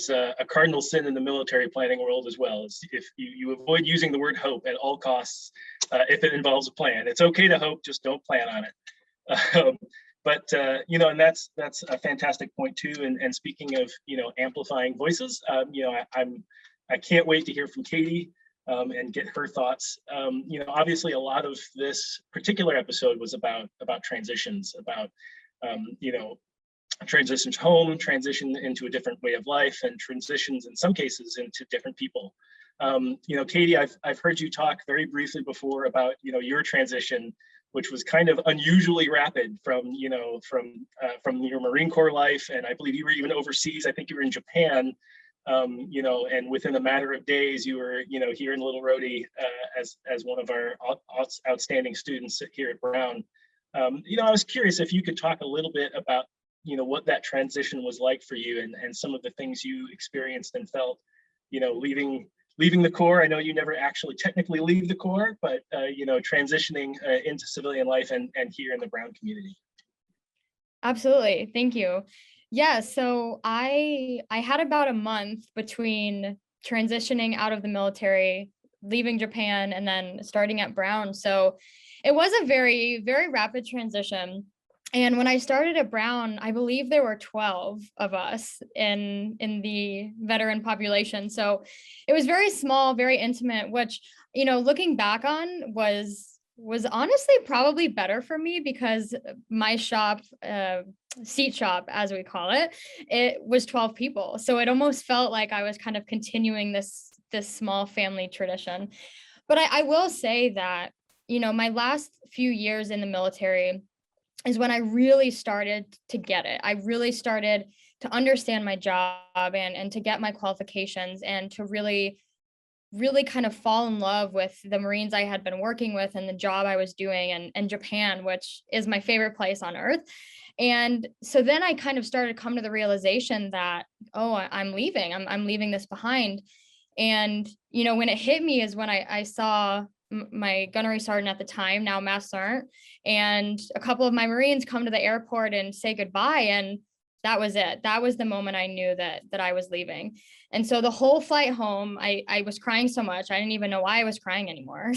a cardinal sin in the military planning world as well. Is if you avoid using the word hope at all costs if it involves a plan. It's okay to hope, just don't plan on it. But you know, and that's a fantastic point too. And speaking of, you know, amplifying voices, you know, I can't wait to hear from Katie and get her thoughts. You know, obviously a lot of this particular episode was about transitions, about you know, transitions home, transition into a different way of life, and transitions in some cases into different people. You know, Katie, I've heard you talk very briefly before about, you know, your transition, which was kind of unusually rapid from, you know, from your Marine Corps life, and I believe you were even overseas. I think you were in Japan, you know, and within a matter of days, you were, you know, here in Little Rhodey as one of our outstanding students here at Brown. You know, I was curious if you could talk a little bit about, you know, what that transition was like for you and some of the things you experienced and felt, you know, leaving the Corps. I know you never actually technically leave the Corps, but, you know, transitioning into civilian life and here in the Brown community. Absolutely. Thank you. Yeah, so I had about a month between transitioning out of the military, leaving Japan, and then starting at Brown. So it was a very, very rapid transition. And when I started at Brown, I believe there were 12 of us in the veteran population. So it was very small, very intimate, which, you know, looking back on was honestly probably better for me because my shop, seat shop, as we call it, it was 12 people. So it almost felt like I was kind of continuing this small family tradition. But I will say that, you know, my last few years in the military is when I really started to get it. I really started to understand my job and to get my qualifications and to really kind of fall in love with the Marines I had been working with and the job I was doing and Japan, which is my favorite place on earth. And so then I kind of started to come to the realization that, oh, I'm leaving. I'm leaving this behind. And, you know, when it hit me is when I saw my gunnery sergeant at the time, now Master Sergeant, and a couple of my Marines come to the airport and say goodbye. And that was it. That was the moment I knew that I was leaving. And so the whole flight home, I was crying so much. I didn't even know why I was crying anymore.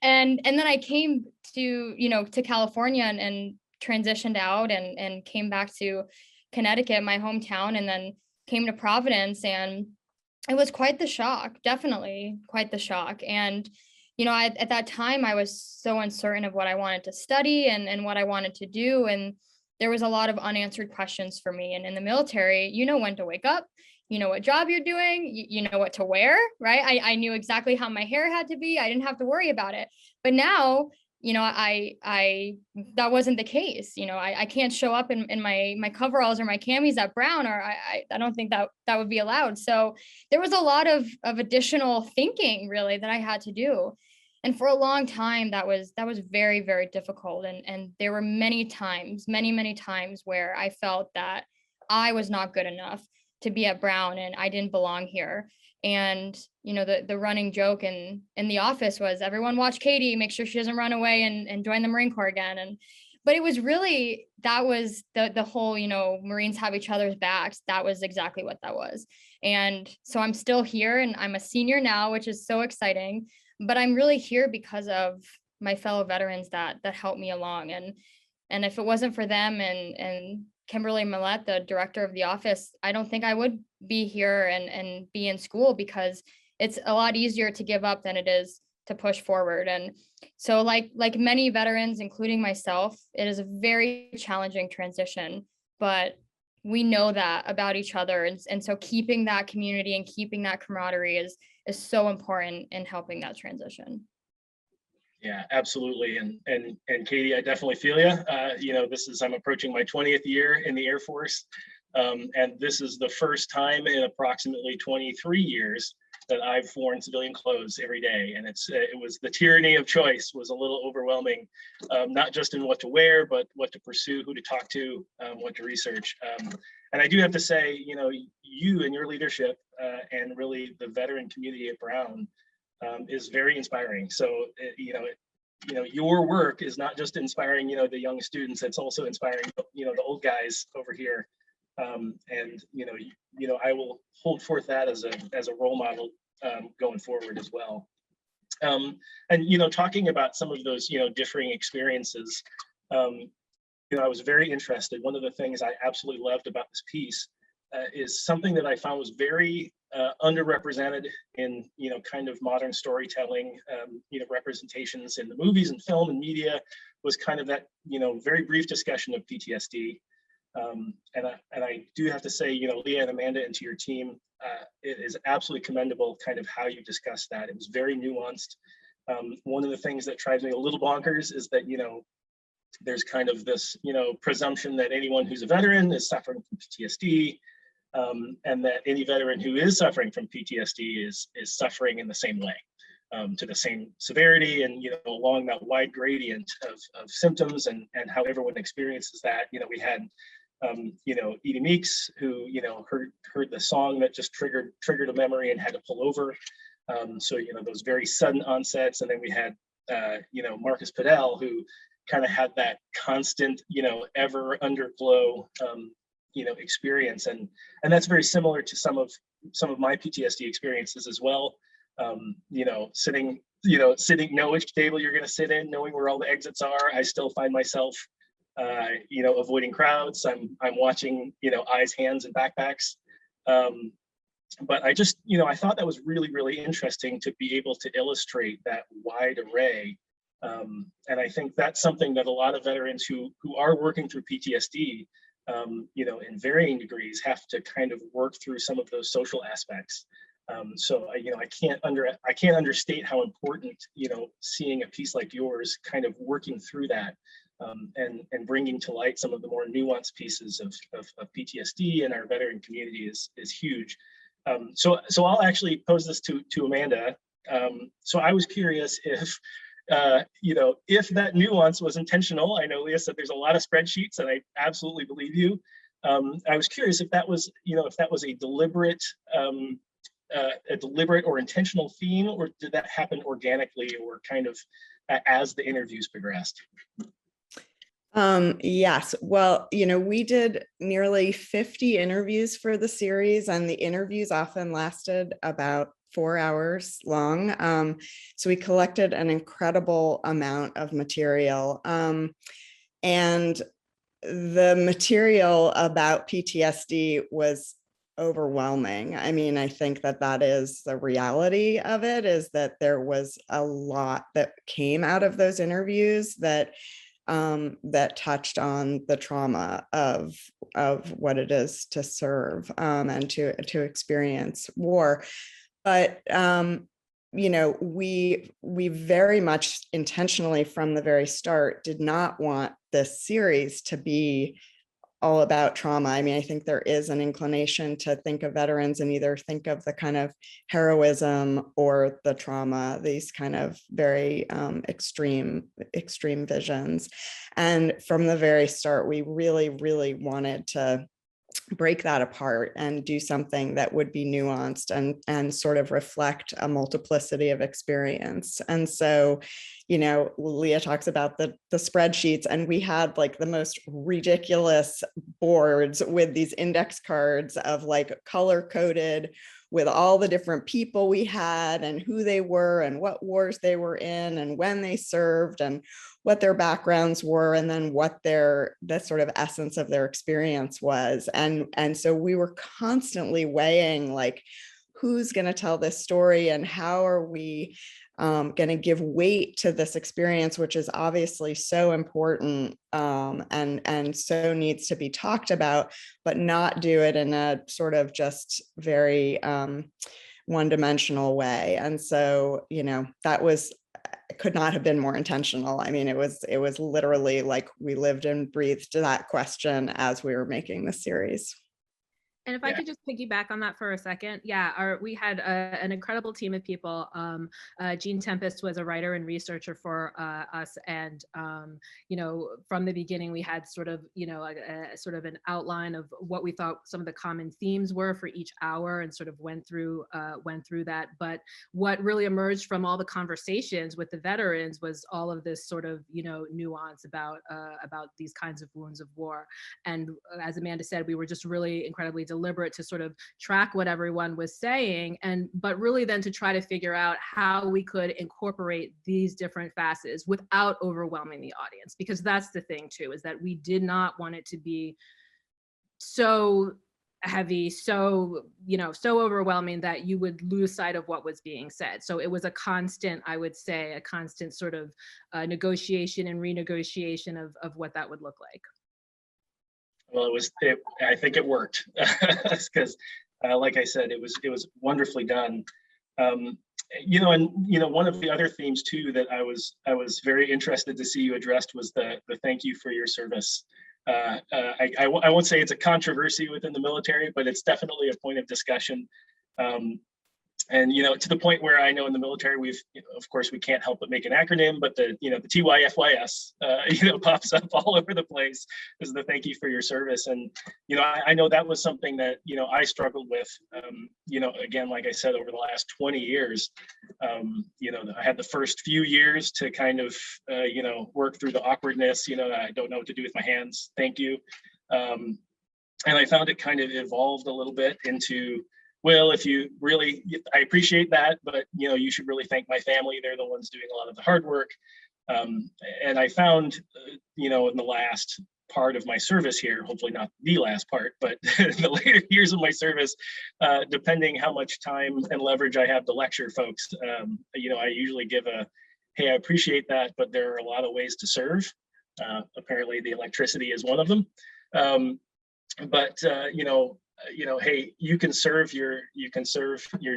and then I came to, to California and transitioned out and came back to Connecticut, my hometown, and then came to Providence. And it was quite the shock, definitely quite the shock. And, at that time, I was so uncertain of what I wanted to study and what I wanted to do. And there was a lot of unanswered questions for me. And in the military, you know when to wake up, you know what job you're doing, you know what to wear, right? I knew exactly how my hair had to be. I didn't have to worry about it. But now, I that wasn't the case. I can't show up in my coveralls or my camis at Brown, or I don't think that would be allowed. So there was a lot of additional thinking really that I had to do. And for a long time, that was very, very difficult. And there were many times where I felt that I was not good enough to be at Brown and I didn't belong here. And, the running joke in the office was everyone watch Katie, make sure she doesn't run away and join the Marine Corps again. But it was really, that was the whole, Marines have each other's backs. That was exactly what that was. And so I'm still here and I'm a senior now, which is so exciting. But I'm really here because of my fellow veterans that helped me along. And if it wasn't for them and Kimberly Millette, the director of the office, I don't think I would be here and be in school, because it's a lot easier to give up than it is to push forward. And so like many veterans, including myself, it is a very challenging transition, but we know that about each other. And so keeping that community and keeping that camaraderie is so important in helping that transition. Yeah, absolutely. And Katie, I definitely feel you. I'm approaching my 20th year in the Air Force. And this is the first time in approximately 23 years that I've worn civilian clothes every day. And it was the tyranny of choice was a little overwhelming, not just in what to wear, but what to pursue, who to talk to, what to research. And I do have to say, you and your leadership and really the veteran community at Brown is very inspiring. So, your work is not just inspiring, the young students, it's also inspiring, the old guys over here. I will hold forth that as a role model going forward as well. And talking about some of those differing experiences, I was very interested. One of the things I absolutely loved about this piece is something that I found was very underrepresented in kind of modern storytelling, representations in the movies and film and media, was kind of that very brief discussion of PTSD. And I do have to say, Leah and Amanda, and to your team, it is absolutely commendable kind of how you discussed that. It was very nuanced. One of the things that drives me a little bonkers is that, there's kind of this, presumption that anyone who's a veteran is suffering from PTSD, and that any veteran who is suffering from PTSD is suffering in the same way, to the same severity, and along that wide gradient of symptoms and how everyone experiences that. We had Edie Meeks, who heard the song that just triggered a memory and had to pull over. So those very sudden onsets, and then we had Marcus Padel, who kind of had that constant ever underglow experience, and that's very similar to some of my PTSD experiences as well. Sitting know which table you're going to sit in, knowing where all the exits are. I still find myself avoiding crowds. I'm watching eyes, hands, and backpacks. But I just I thought that was really, really interesting to be able to illustrate that wide array. And I think that's something that a lot of veterans who are working through PTSD, in varying degrees, have to kind of work through some of those social aspects. So I can't understate how important seeing a piece like yours kind of working through that, and bringing to light some of the more nuanced pieces of PTSD in our veteran community is huge. So I'll actually pose this to Amanda. So I was curious if that nuance was intentional. I know Leah said there's a lot of spreadsheets, and I absolutely believe you. I was curious if that was a deliberate or intentional theme, or did that happen organically or kind of as the interviews progressed? Yes. Well, we did nearly 50 interviews for the series, and the interviews often lasted about 4 hours long. So we collected an incredible amount of material. And the material about PTSD was overwhelming. I mean, I think that is the reality of it, is that there was a lot that came out of those interviews that touched on the trauma of what it is to serve, and to experience war. But we very much intentionally from the very start did not want this series to be all about trauma. I mean, I think there is an inclination to think of veterans and either think of the kind of heroism or the trauma, these kind of very extreme visions. And from the very start, we really, really wanted to break that apart and do something that would be nuanced and sort of reflect a multiplicity of experience. And so, Leah talks about the spreadsheets, and we had like the most ridiculous boards with these index cards of like color coded with all the different people we had and who they were and what wars they were in and when they served and what their backgrounds were, and then what the sort of essence of their experience was. And so we were constantly weighing like, who's going to tell this story and how are we going to give weight to this experience, which is obviously so important, and so needs to be talked about, but not do it in a sort of just very one-dimensional way. And so, that could not have been more intentional. I mean, it was literally like we lived and breathed that question as we were making this series. And if I could just piggyback on that for a second. We had an incredible team of people. Jean Tempest was a writer and researcher for us. And, from the beginning, we had sort of, sort of an outline of what we thought some of the common themes were for each hour, and sort of went through that. But what really emerged from all the conversations with the veterans was all of this sort of, nuance about these kinds of wounds of war. And as Amanda said, we were just really incredibly deliberate to sort of track what everyone was saying, but really then to try to figure out how we could incorporate these different facets without overwhelming the audience, because that's the thing too, is that we did not want it to be so heavy, so overwhelming that you would lose sight of what was being said. So it was a constant, I would say, a constant sort of negotiation and renegotiation of what that would look like. Well, I think it worked, because, like I said, it was wonderfully done. One of the other themes too that I was very interested to see you addressed was the thank you for your service. I won't say it's a controversy within the military, but it's definitely a point of discussion. And, to the point where I know in the military, we've, of course, we can't help but make an acronym, but the TYFYS, pops up all over the place as the thank you for your service. And, I know that was something that, I struggled with, again, like I said, over the last 20 years. I had the first few years to kind of, work through the awkwardness, I don't know what to do with my hands. Thank you. And I found it kind of evolved a little bit into, well, if you really, I appreciate that, but you should really thank my family. They're the ones doing a lot of the hard work. And I found, in the last part of my service here, hopefully not the last part, but the later years of my service, depending how much time and leverage I have to lecture folks, I usually give hey, I appreciate that, but there are a lot of ways to serve. Apparently the electricity is one of them. Hey, you can serve your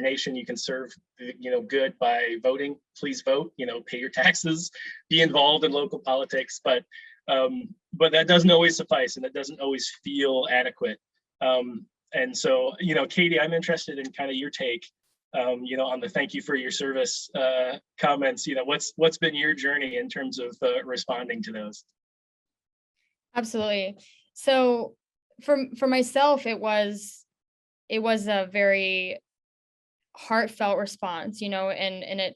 nation, you can serve, good by voting. Please vote, pay your taxes, be involved in local politics, but that doesn't always suffice, and it doesn't always feel adequate. And so, Katie, I'm interested in kind of your take, on the thank you for your service comments. What's been your journey in terms of responding to those? Absolutely. So for myself, it was a very heartfelt response, and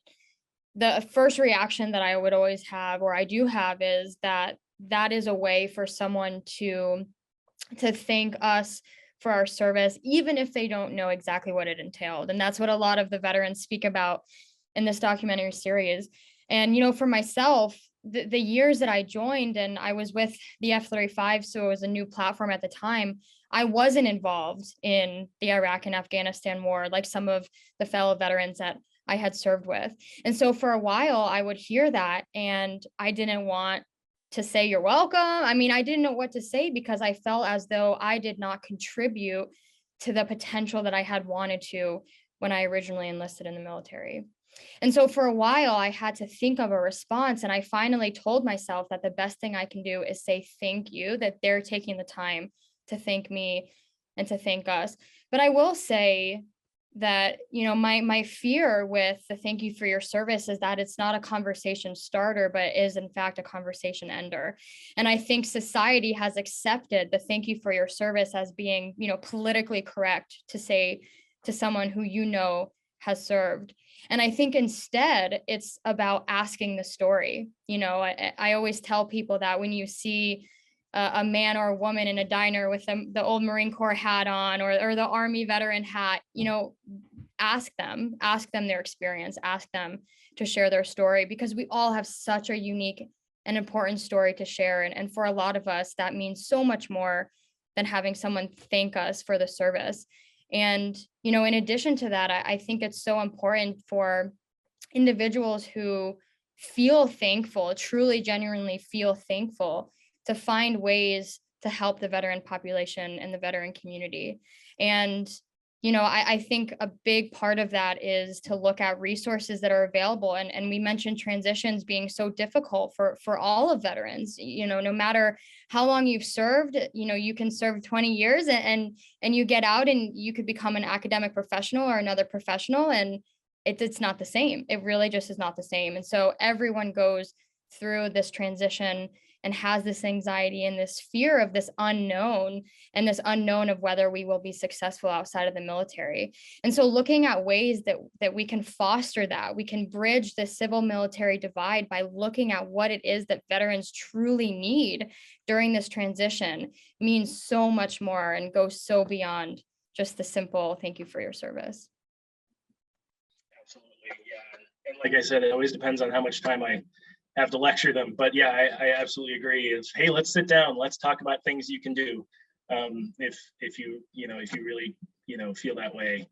the first reaction that I would always have, or I do have, is that that is a way for someone to thank us for our service, even if they don't know exactly what it entailed. And that's what a lot of the veterans speak about in this documentary series. And, for myself, the years that I joined, and I was with the F-35, so it was a new platform at the time, I wasn't involved in the Iraq and Afghanistan war like some of the fellow veterans that I had served with. And so for a while, I would hear that, and I didn't want to say you're welcome. I mean, I didn't know what to say because I felt as though I did not contribute to the potential that I had wanted to when I originally enlisted in the military. And so for a while, I had to think of a response. And I finally told myself that the best thing I can do is say thank you, that they're taking the time to thank me and to thank us. But I will say that, my fear with the thank you for your service is that it's not a conversation starter, but is in fact a conversation ender. And I think society has accepted the thank you for your service as being, politically correct to say to someone who has served. And I think instead it's about asking the story. I always tell people that when you see a man or a woman in a diner with the old Marine Corps hat on or the Army veteran hat, ask them their experience, ask them to share their story, because we all have such a unique and important story to share. And for a lot of us, that means so much more than having someone thank us for the service. And, in addition to that, I think it's so important for individuals who feel thankful, truly, genuinely feel thankful, to find ways to help the veteran population and the veteran community. And, I think a big part of that is to look at resources that are available. And we mentioned transitions being so difficult for all of veterans, no matter how long you've served, you can serve 20 years and you get out and you could become an academic professional or another professional. And it's not the same. It really just is not the same. And so everyone goes through this transition and has this anxiety and this fear of this unknown, and this unknown of whether we will be successful outside of the military. And so looking at ways that we can foster that, we can bridge the civil military divide by looking at what it is that veterans truly need during this transition means so much more and goes so beyond just the simple thank you for your service. Absolutely, yeah. And like I said, it always depends on how much time I have to lecture them. But yeah, I absolutely agree. It's, hey, let's sit down. Let's talk about things you can do. If you really, feel that way.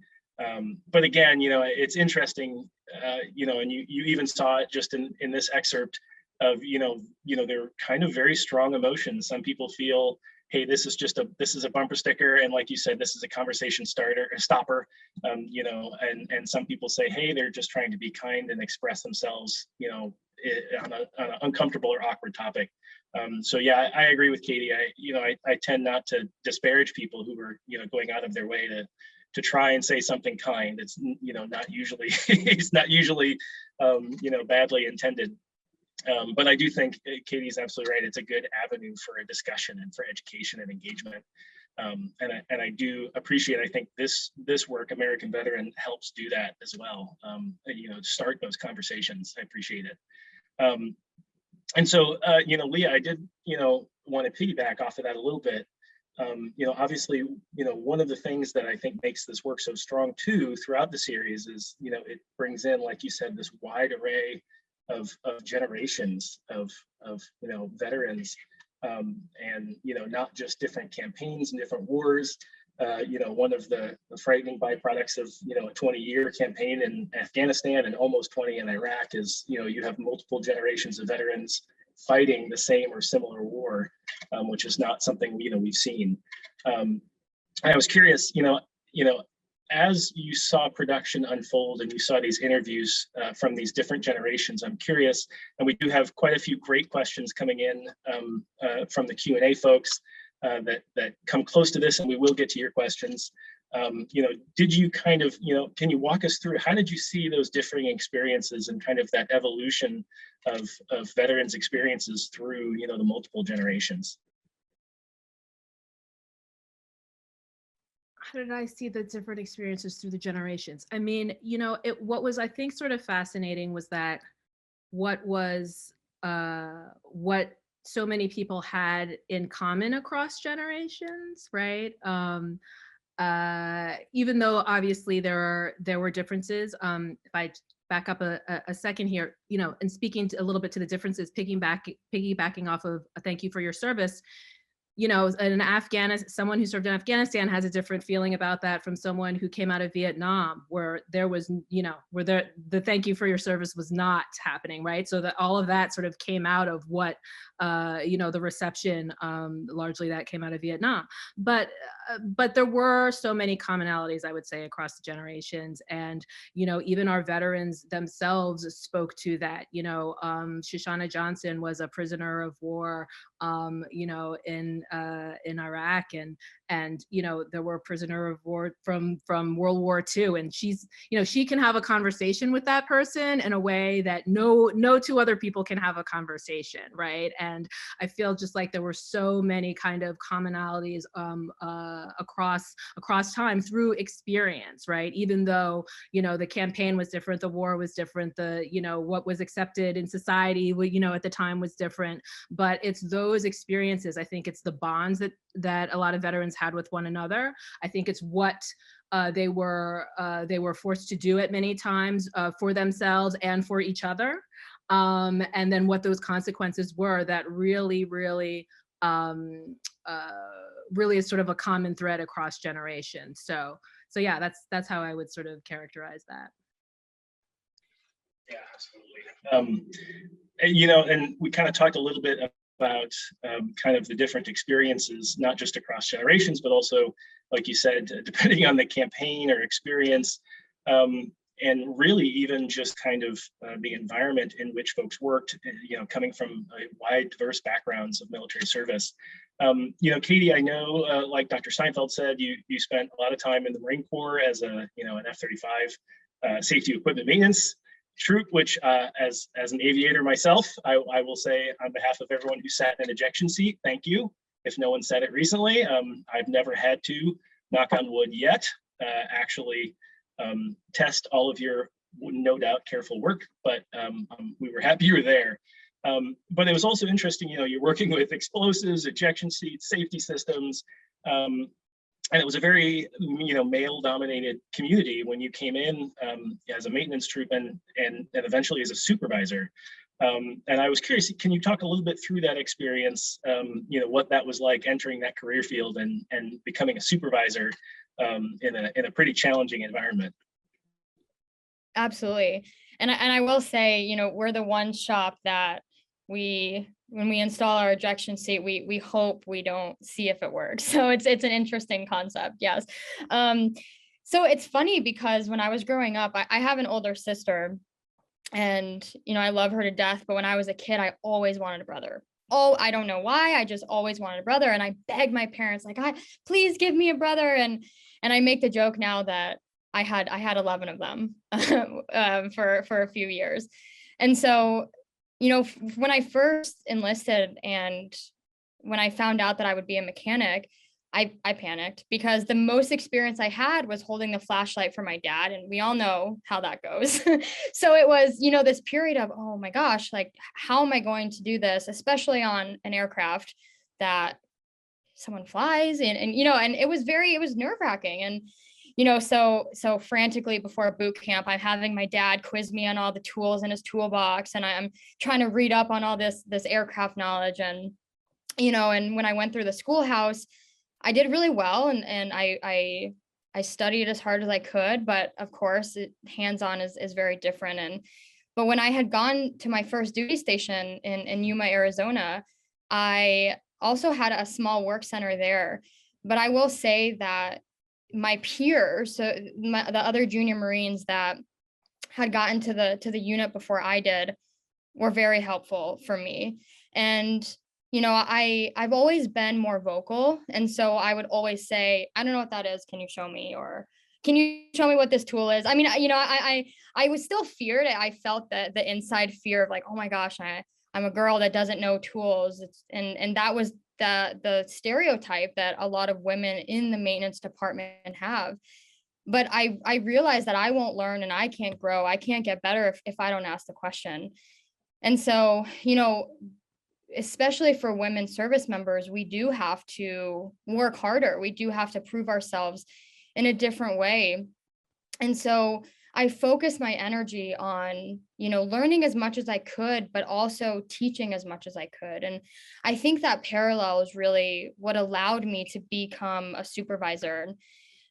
But again, it's interesting, and you even saw it just in this excerpt of, they're kind of very strong emotions. Some people feel, hey, this is a bumper sticker. And like you said, this is a conversation stopper, and some people say, hey, they're just trying to be kind and express themselves, on an uncomfortable or awkward topic. So yeah, I agree with Katie. I tend not to disparage people who are, going out of their way to try and say something kind. It's, not usually, it's not usually, badly intended. But I do think Katie's absolutely right. It's a good avenue for a discussion and for education and engagement. And I do appreciate, I think this work, American Veteran, helps do that as well. Start those conversations. I appreciate it. And so, Leah, I did, want to piggyback off of that a little bit. Obviously, one of the things that I think makes this work so strong too throughout the series is, it brings in, like you said, this wide array of generations of veterans, and not just different campaigns and different wars. One of the frightening byproducts of a 20-year campaign in Afghanistan and almost 20 in Iraq is you have multiple generations of veterans fighting the same or similar war, which is not something we've seen. I was curious, as you saw production unfold and you saw these interviews from these different generations, I'm curious, and we do have quite a few great questions coming in from the Q&A folks that come close to this, and we will get to your questions. Did you kind of, can you walk us through, how did you see those differing experiences and kind of that evolution of veterans' experiences through, the multiple generations? How did I see the different experiences through the generations? I mean, what was, I think, sort of fascinating was that what so many people had in common across generations, right? Even though obviously there were differences. If I back up a second here, you know, and speaking a little bit to the differences, piggybacking off of a thank you for your service, you know, someone who served in Afghanistan has a different feeling about that from someone who came out of Vietnam, where there was, you know, where the thank you for your service was not happening, right? So that all of that sort of came out of what, you know, the reception, largely that came out of Vietnam. But there were so many commonalities, I would say, across the generations. And, you know, even our veterans themselves spoke to that. You know, Shoshana Johnson was a prisoner of war, you know, in Iraq, and you know, there were prisoner of war from World War II, and she's, you know, she can have a conversation with that person in a way that no two other people can have a conversation, right? And I feel just like there were so many kind of commonalities across time through experience, right? Even though, you know, the campaign was different, the war was different, the, you know, what was accepted in society, you know, at the time was different, but it's those experiences. I think it's the bonds that a lot of veterans had with one another. I think it's what they were forced to do at many times for themselves and for each other. And then what those consequences were that really is sort of a common thread across generations. So yeah, that's how I would sort of characterize that. Yeah, absolutely. You know, and we kind of talked a little bit about kind of the different experiences, not just across generations, but also, like you said, depending on the campaign or experience, and really even just kind of the environment in which folks worked, you know, coming from a wide, diverse backgrounds of military service. You know, Katie, I know, like Dr. Steinfeld said, you spent a lot of time in the Marine Corps as a, you know, an F-35 safety equipment maintenance troop, which as an aviator myself, I will say on behalf of everyone who sat in an ejection seat, thank you. If no one said it recently, I've never had to, knock on wood yet, actually test all of your, no doubt, careful work, but we were happy you were there. But it was also interesting, you know, you're working with explosives, ejection seats, safety systems, and it was a very, you know, male-dominated community when you came in as a maintenance troop and eventually as a supervisor. And I was curious, can you talk a little bit through that experience, you know, what that was like entering that career field and becoming a supervisor in a pretty challenging environment? Absolutely. And I will say, you know, we're the one shop that when we install our ejection seat, we hope we don't see if it works. So it's an interesting concept. Yes. So it's funny because when I was growing up, I have an older sister and, you know, I love her to death. But when I was a kid, I always wanted a brother. Oh, I don't know why. I just always wanted a brother. And I begged my parents, like, please give me a brother. And I make the joke now that I had 11 of them for a few years. And so, you know, when I first enlisted and when I found out that I would be a mechanic, I panicked because the most experience I had was holding the flashlight for my dad. And we all know how that goes. So it was, you know, this period of, oh my gosh, like, how am I going to do this, especially on an aircraft that someone flies and you know, and it was nerve wracking. And, you know, so frantically before boot camp, I'm having my dad quiz me on all the tools in his toolbox, and I'm trying to read up on all this aircraft knowledge. And, you know, and when I went through the schoolhouse, I did really well, and I studied as hard as I could, but of course, hands-on is very different. But when I had gone to my first duty station in Yuma, Arizona, I also had a small work center there. But I will say that my peers, so the other junior Marines that had gotten to the unit before I did, were very helpful for me. And, you know, I've always been more vocal. And so I would always say, I don't know what that is. Can you show me? Or can you show me what this tool is? I mean, you know, I was still feared. I felt the inside fear of like, oh my gosh, I'm a girl that doesn't know tools. And that was the stereotype that a lot of women in the maintenance department have. But I realized that I won't learn and I can't grow. I can't get better if I don't ask the question. And so, you know, especially for women service members, we do have to work harder. We do have to prove ourselves in a different way. And so I focused my energy on, learning as much as I could, but also teaching as much as I could. And I think that parallel is really what allowed me to become a supervisor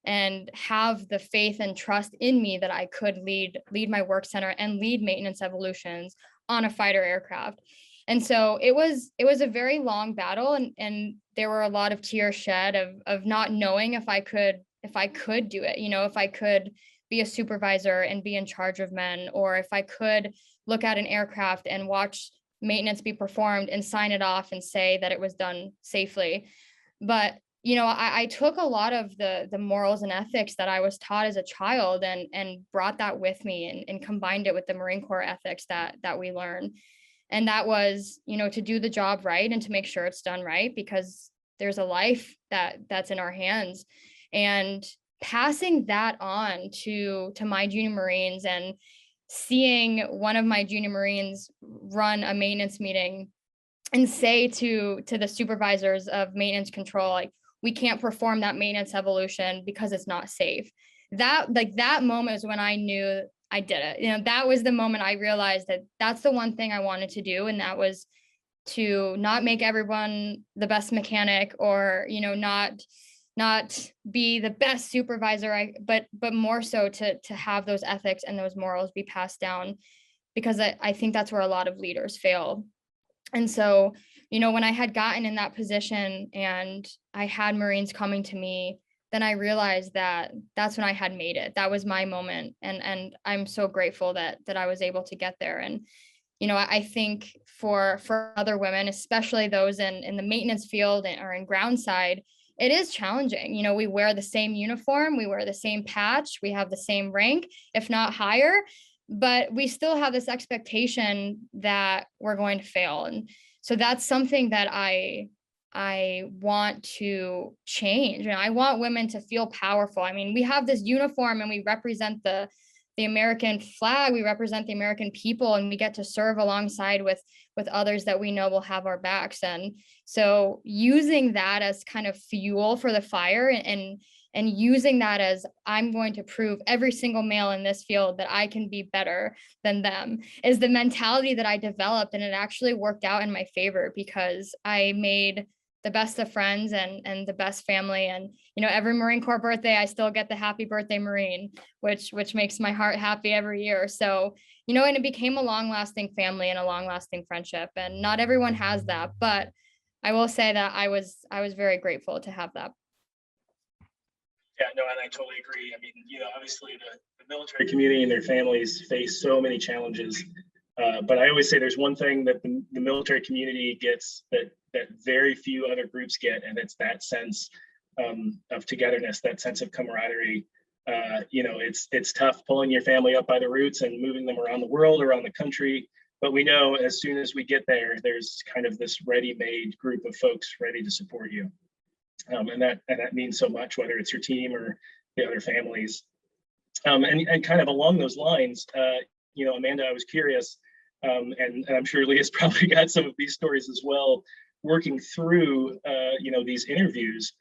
and have the faith and trust in me that I could lead my work center and lead maintenance evolutions on a fighter aircraft. And so it was a very long battle, and there were a lot of tears shed of not knowing if I could do it, if I could be a supervisor and be in charge of men, or if I could look at an aircraft and watch maintenance be performed and sign it off and say that it was done safely. But I took a lot of the morals and ethics that I was taught as a child and brought that with me and combined it with the Marine Corps ethics that we learn. And that was, to do the job right and to make sure it's done right, because there's a life that's in our hands. And passing that on to my junior Marines, and seeing one of my junior Marines run a maintenance meeting and say to the supervisors of maintenance control, like, we can't perform that maintenance evolution because it's not safe. That moment was when I knew I did it. That was the moment I realized that that's the one thing I wanted to do. And that was to not make everyone the best mechanic, or, not be the best supervisor, but more so to have those ethics and those morals be passed down, because I think that's where a lot of leaders fail. And so, when I had gotten in that position and I had Marines coming to me, then I realized that that's when I had made it. That was my moment. And I'm so grateful that I was able to get there. And, I think for other women, especially those in the maintenance field or in ground side, it is challenging. We wear the same uniform, we wear the same patch, we have the same rank, if not higher, but we still have this expectation that we're going to fail. And so that's something that I want to change. And I want women to feel powerful. I mean, we have this uniform and we represent the American flag, we represent the American people, and we get to serve alongside with others that we know will have our backs. And so using that as kind of fuel for the fire, and using that as, I'm going to prove every single male in this field that I can be better than them, is the mentality that I developed. And it actually worked out in my favor, because I made the best of friends and the best family. And, every Marine Corps birthday, I still get the happy birthday Marine, which makes my heart happy every year. So, and it became a long-lasting family and a long-lasting friendship. And not everyone has that, but I will say that I was very grateful to have that. Yeah, no, and I totally agree. I mean, obviously the military community and their families face so many challenges. But I always say there's one thing that the military community gets that very few other groups get, and it's that sense of togetherness, that sense of camaraderie. It's tough pulling your family up by the roots and moving them around the world, around the country. But we know as soon as we get there, there's kind of this ready-made group of folks ready to support you. And that means so much, whether it's your team or the other families. And kind of along those lines, Amanda, I was curious, and I'm sure Leah's probably got some of these stories as well, working through, these interviews.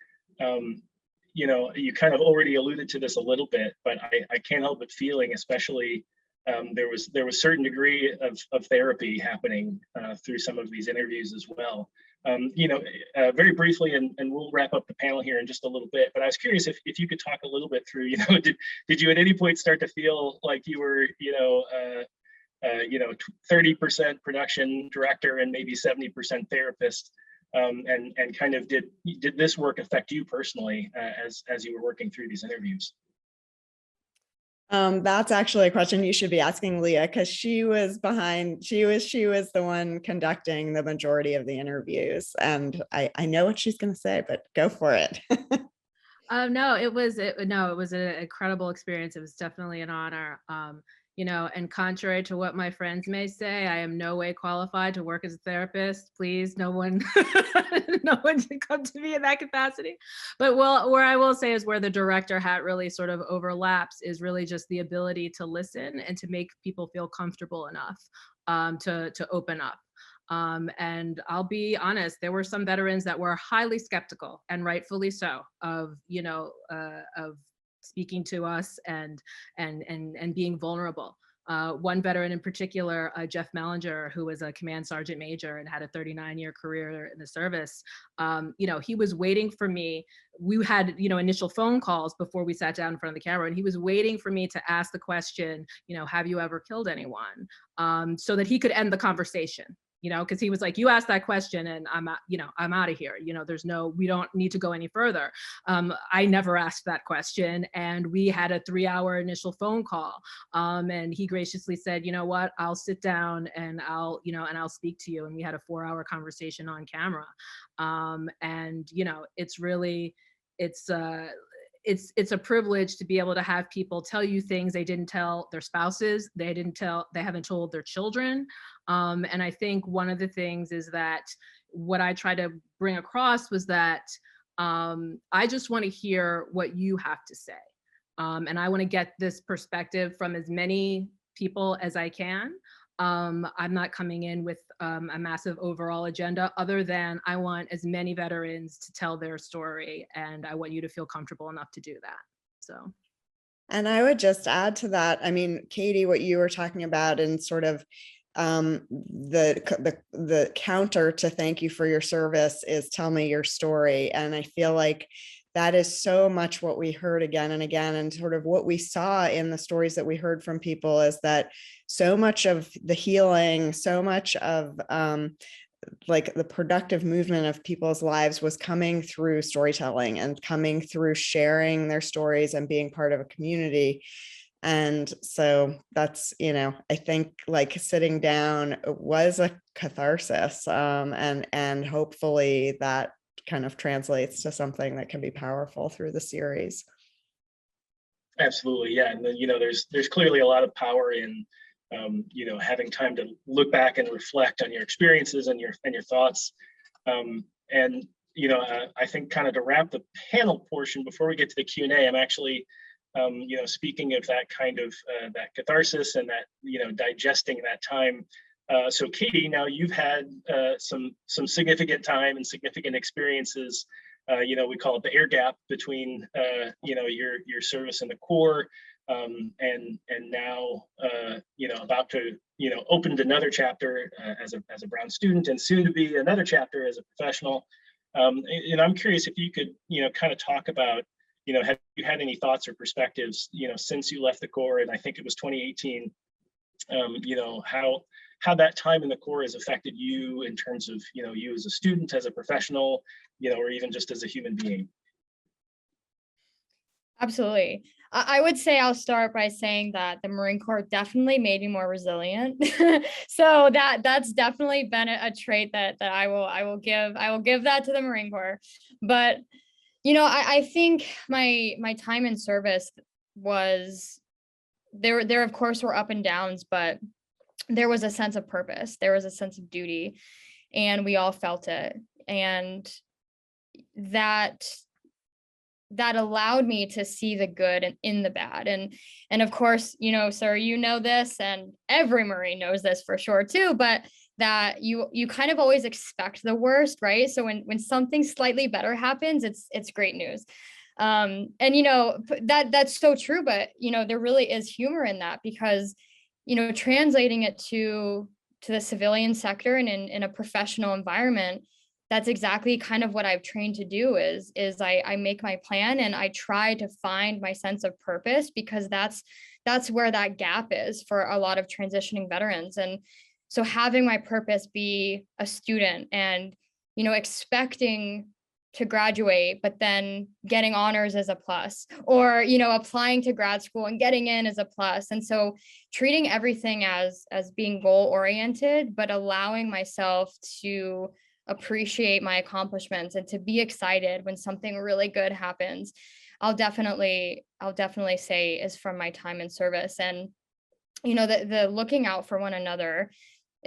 You kind of already alluded to this a little bit, but I can't help but feeling, especially, there was certain degree of therapy happening through some of these interviews as well. Very briefly, and we'll wrap up the panel here in just a little bit, but I was curious if you could talk a little bit through, did you at any point start to feel like you were, 30% production director and maybe 70% therapist, and kind of did this work affect you personally as you were working through these interviews? That's actually a question you should be asking Leah, because she was the one conducting the majority of the interviews, and I know what she's going to say, but go for it. No, it was an incredible experience. It was definitely an honor. And contrary to what my friends may say, I am no way qualified to work as a therapist. Please, no one should come to me in that capacity. But where I will say is where the director hat really sort of overlaps is really just the ability to listen and to make people feel comfortable enough to open up. And I'll be honest, there were some veterans that were highly skeptical, and rightfully so, of, of speaking to us and being vulnerable. One veteran in particular, Jeff Mellinger, who was a command sergeant major and had a 39-year career in the service, he was waiting for me. We had, initial phone calls before we sat down in front of the camera, and he was waiting for me to ask the question, have you ever killed anyone? So that he could end the conversation. Because he was like, you asked that question and I'm out of here. We don't need to go any further. I never asked that question. And we had a 3-hour initial phone call. And he graciously said, you know what, I'll sit down and I'll speak to you. And we had a 4-hour conversation on camera. It's really, it's a privilege to be able to have people tell you things they didn't tell their spouses, they haven't told their children. And I think one of the things is that what I try to bring across was that I just want to hear what you have to say. And I want to get this perspective from as many people as I can. I'm not coming in with a massive overall agenda, other than I want as many veterans to tell their story, and I want you to feel comfortable enough to do that. So. And I would just add to that, I mean, Katie, what you were talking about and sort of the counter to thank you for your service is tell me your story. And I feel like that is so much what we heard again and again, and sort of what we saw in the stories that we heard from people is that so much of the healing, so much of like the productive movement of people's lives was coming through storytelling and coming through sharing their stories and being part of a community. And so that's, I think like sitting down was a catharsis, and hopefully that kind of translates to something that can be powerful through the series. Absolutely, yeah. And then, there's clearly a lot of power in, having time to look back and reflect on your experiences and your thoughts. I think kind of to wrap the panel portion before we get to the Q&A, I'm actually speaking of that kind of that catharsis and that, digesting that time. So Katie, now you've had some significant time and significant experiences. We call it the air gap between, your service in the Corps and now, about to, opened another chapter as a Brown student, and soon to be another chapter as a professional. And I'm curious if you could, kind of talk about, have you had any thoughts or perspectives, since you left the Corps, and I think it was 2018, how that time in the Corps has affected you in terms of, you as a student, as a professional, or even just as a human being? Absolutely. I would say I'll start by saying that the Marine Corps definitely made me more resilient. So that's definitely been a trait that I will give that to the Marine Corps. But I think my time in service was there of course were up and downs, but there was a sense of purpose. There was a sense of duty, and we all felt it. And that allowed me to see the good in the bad. And of course, sir, this, and every Marine knows this for sure too, but that you kind of always expect the worst, right? So when something slightly better happens, it's great news. And that's so true, but there really is humor in that, because translating it to the civilian sector and in a professional environment, that's exactly kind of what I've trained to do is I make my plan and I try to find my sense of purpose, because that's where that gap is for a lot of transitioning veterans. And so having my purpose be a student and, expecting to graduate, but then getting honors is a plus, or, applying to grad school and getting in is a plus. And so treating everything as being goal oriented, but allowing myself to appreciate my accomplishments and to be excited when something really good happens, I'll definitely say is from my time in service. And, the looking out for one another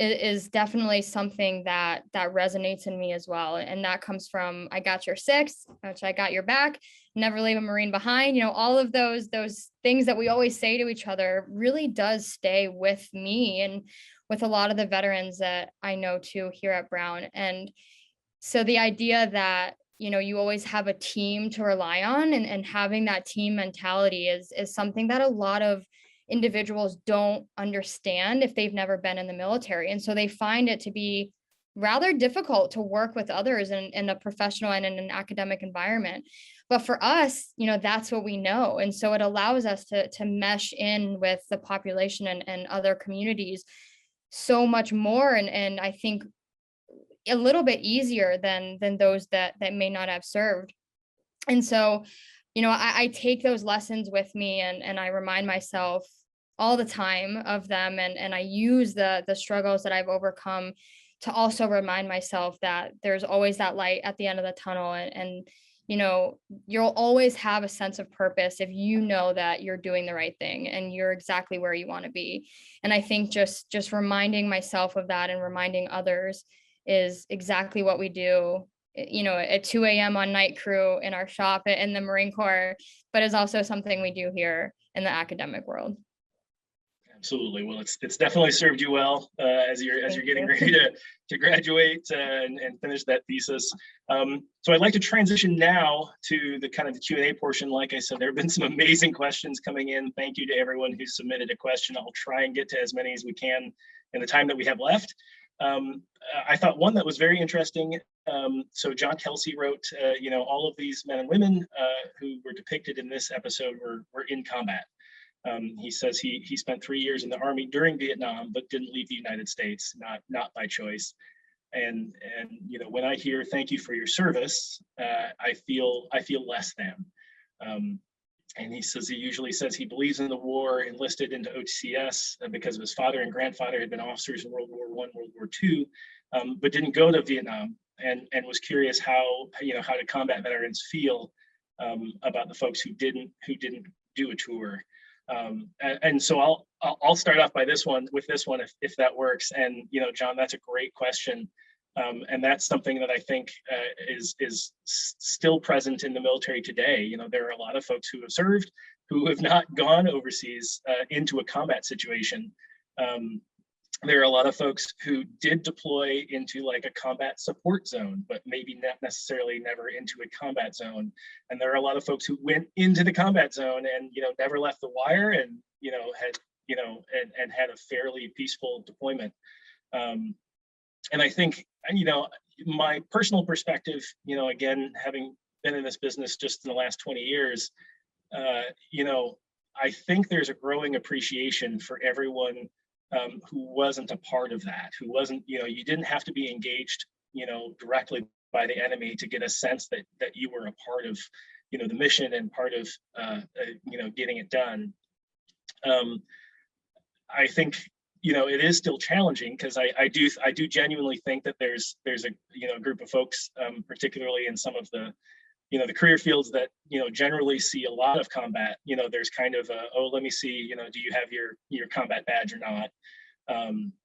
is definitely something that resonates in me as well. And that comes from, I got your six, which I got your back, never leave a Marine behind. You know, all of those things that we always say to each other really does stay with me and with a lot of the veterans that I know too here at Brown. And so the idea that, you know, you always have a team to rely on, and having that team mentality is something that a lot of individuals don't understand if they've never been in the military. And so they find it to be rather difficult to work with others in a professional and in an academic environment. But for us, you know, that's what we know. And so it allows us to mesh in with the population and other communities so much more. And I think a little bit easier than those that may not have served. And so, you know, I take those lessons with me, and I remind myself all the time of them, and I use the struggles that I've overcome to also remind myself that there's always that light at the end of the tunnel. And you know, you'll always have a sense of purpose if you know that you're doing the right thing and you're exactly where you want to be. And I think just reminding myself of that and reminding others is exactly what we do, you know, at 2 a.m. on night crew in our shop in the Marine Corps, but is also something we do here in the academic world. Absolutely. Well, it's definitely served you well as you're getting ready to graduate and finish that thesis. So I'd like to transition now to the kind of the Q&A portion. Like I said, there have been some amazing questions coming in. Thank you to everyone who submitted a question. I'll try and get to as many as we can in the time that we have left. I thought one that was very interesting. So John Kelsey wrote, you know, all of these men and women who were depicted in this episode were in combat. He says he spent 3 years in the Army during Vietnam, but didn't leave the United States, not by choice. And you know, when I hear "thank you for your service," I feel less than. And he says he usually says he believes in the war, enlisted into OTCS because of his father and grandfather had been officers in World War I, World War II, but didn't go to Vietnam, and was curious how do combat veterans feel about the folks who didn't do a tour. And so I'll start off with this one if that works. And you know, John, that's a great question, and that's something that I think is still present in the military today. You know, there are a lot of folks who have served who have not gone overseas into a combat situation. There are a lot of folks who did deploy into like a combat support zone, but maybe not necessarily never into a combat zone. And there are a lot of folks who went into the combat zone and, you know, never left the wire and, you know, had a fairly peaceful deployment. And I think, you know, my personal perspective, you know, again, having been in this business just in the last 20 years, you know, I think there's a growing appreciation for everyone who wasn't a part of that, who wasn't, you know, you didn't have to be engaged, you know, directly by the enemy to get a sense that you were a part of, you know, the mission and part of, you know, getting it done. I think, you know, it is still challenging because I do genuinely think that there's a, you know, group of folks, particularly in some of the, you know, the career fields that, you know, generally see a lot of combat. You know, there's kind of a, oh, let me see, you know, do you have your combat badge or not?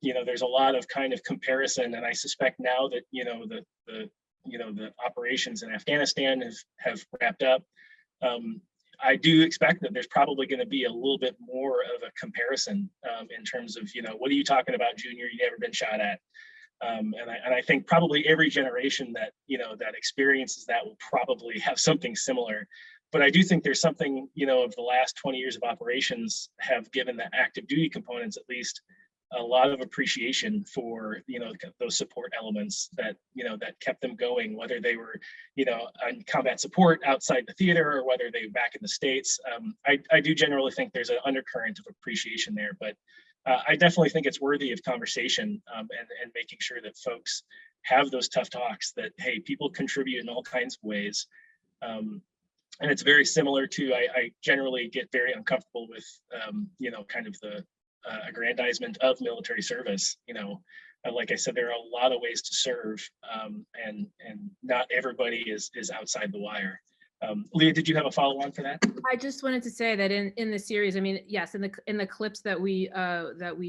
You know, there's a lot of kind of comparison, and I suspect now that, you know, the operations in Afghanistan have wrapped up. I do expect that there's probably going to be a little bit more of a comparison in terms of, you know, what are you talking about, Junior? You never been shot at. And I think probably every generation that, you know, that experiences that will probably have something similar. But I do think there's something, you know, of the last 20 years of operations have given the active duty components at least a lot of appreciation for, you know, those support elements that, you know, that kept them going, whether they were, you know, on combat support outside the theater or whether they were back in the States. I do generally think there's an undercurrent of appreciation there, but I definitely think it's worthy of conversation and making sure that folks have those tough talks that, hey, people contribute in all kinds of ways. And it's very similar to, I generally get very uncomfortable with, you know, kind of the aggrandizement of military service. You know, like I said, there are a lot of ways to serve and not everybody is outside the wire. Leah, did you have a follow-on for that? I just wanted to say that in the series, I mean, yes, in the clips that we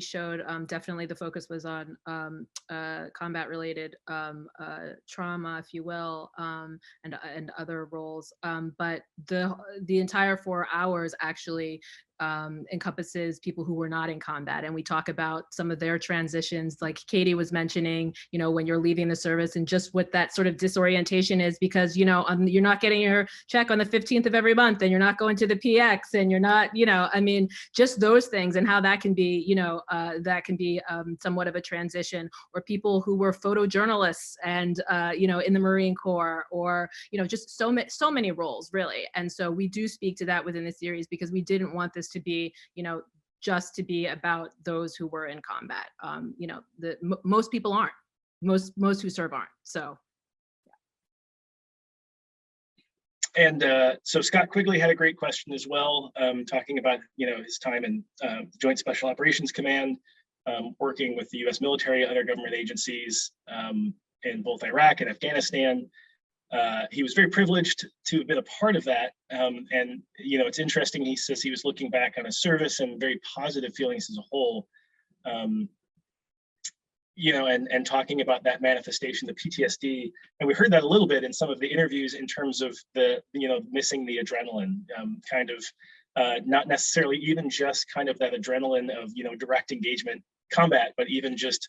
showed, definitely the focus was on combat related trauma, if you will, and other roles. But the entire 4 hours actually encompasses people who were not in combat, and we talk about some of their transitions, like Katie was mentioning, you know, when you're leaving the service and just what that sort of disorientation is, because, you know, you're not getting your check on the 15th of every month, and you're not going to the PX, and you're not, you know, I mean, just those things, and how that can be, you know, somewhat of a transition. Or people who were photojournalists and you know, in the Marine Corps, or, you know, just so many roles, really. And so we do speak to that within the series, because we didn't want this to be, you know, just to be about those who were in combat. You know, most people aren't. Most who serve aren't. So. And so Scott Quigley had a great question as well, talking about, you know, his time in the Joint Special Operations Command, working with the U.S. military, other government agencies in both Iraq and Afghanistan. He was very privileged to have been a part of that. And, you know, it's interesting, he says he was looking back on his service and very positive feelings as a whole. You know, and talking about that manifestation, the PTSD, and we heard that a little bit in some of the interviews in terms of the, you know, missing the adrenaline, kind of not necessarily even just kind of that adrenaline of, you know, direct engagement combat, but even just,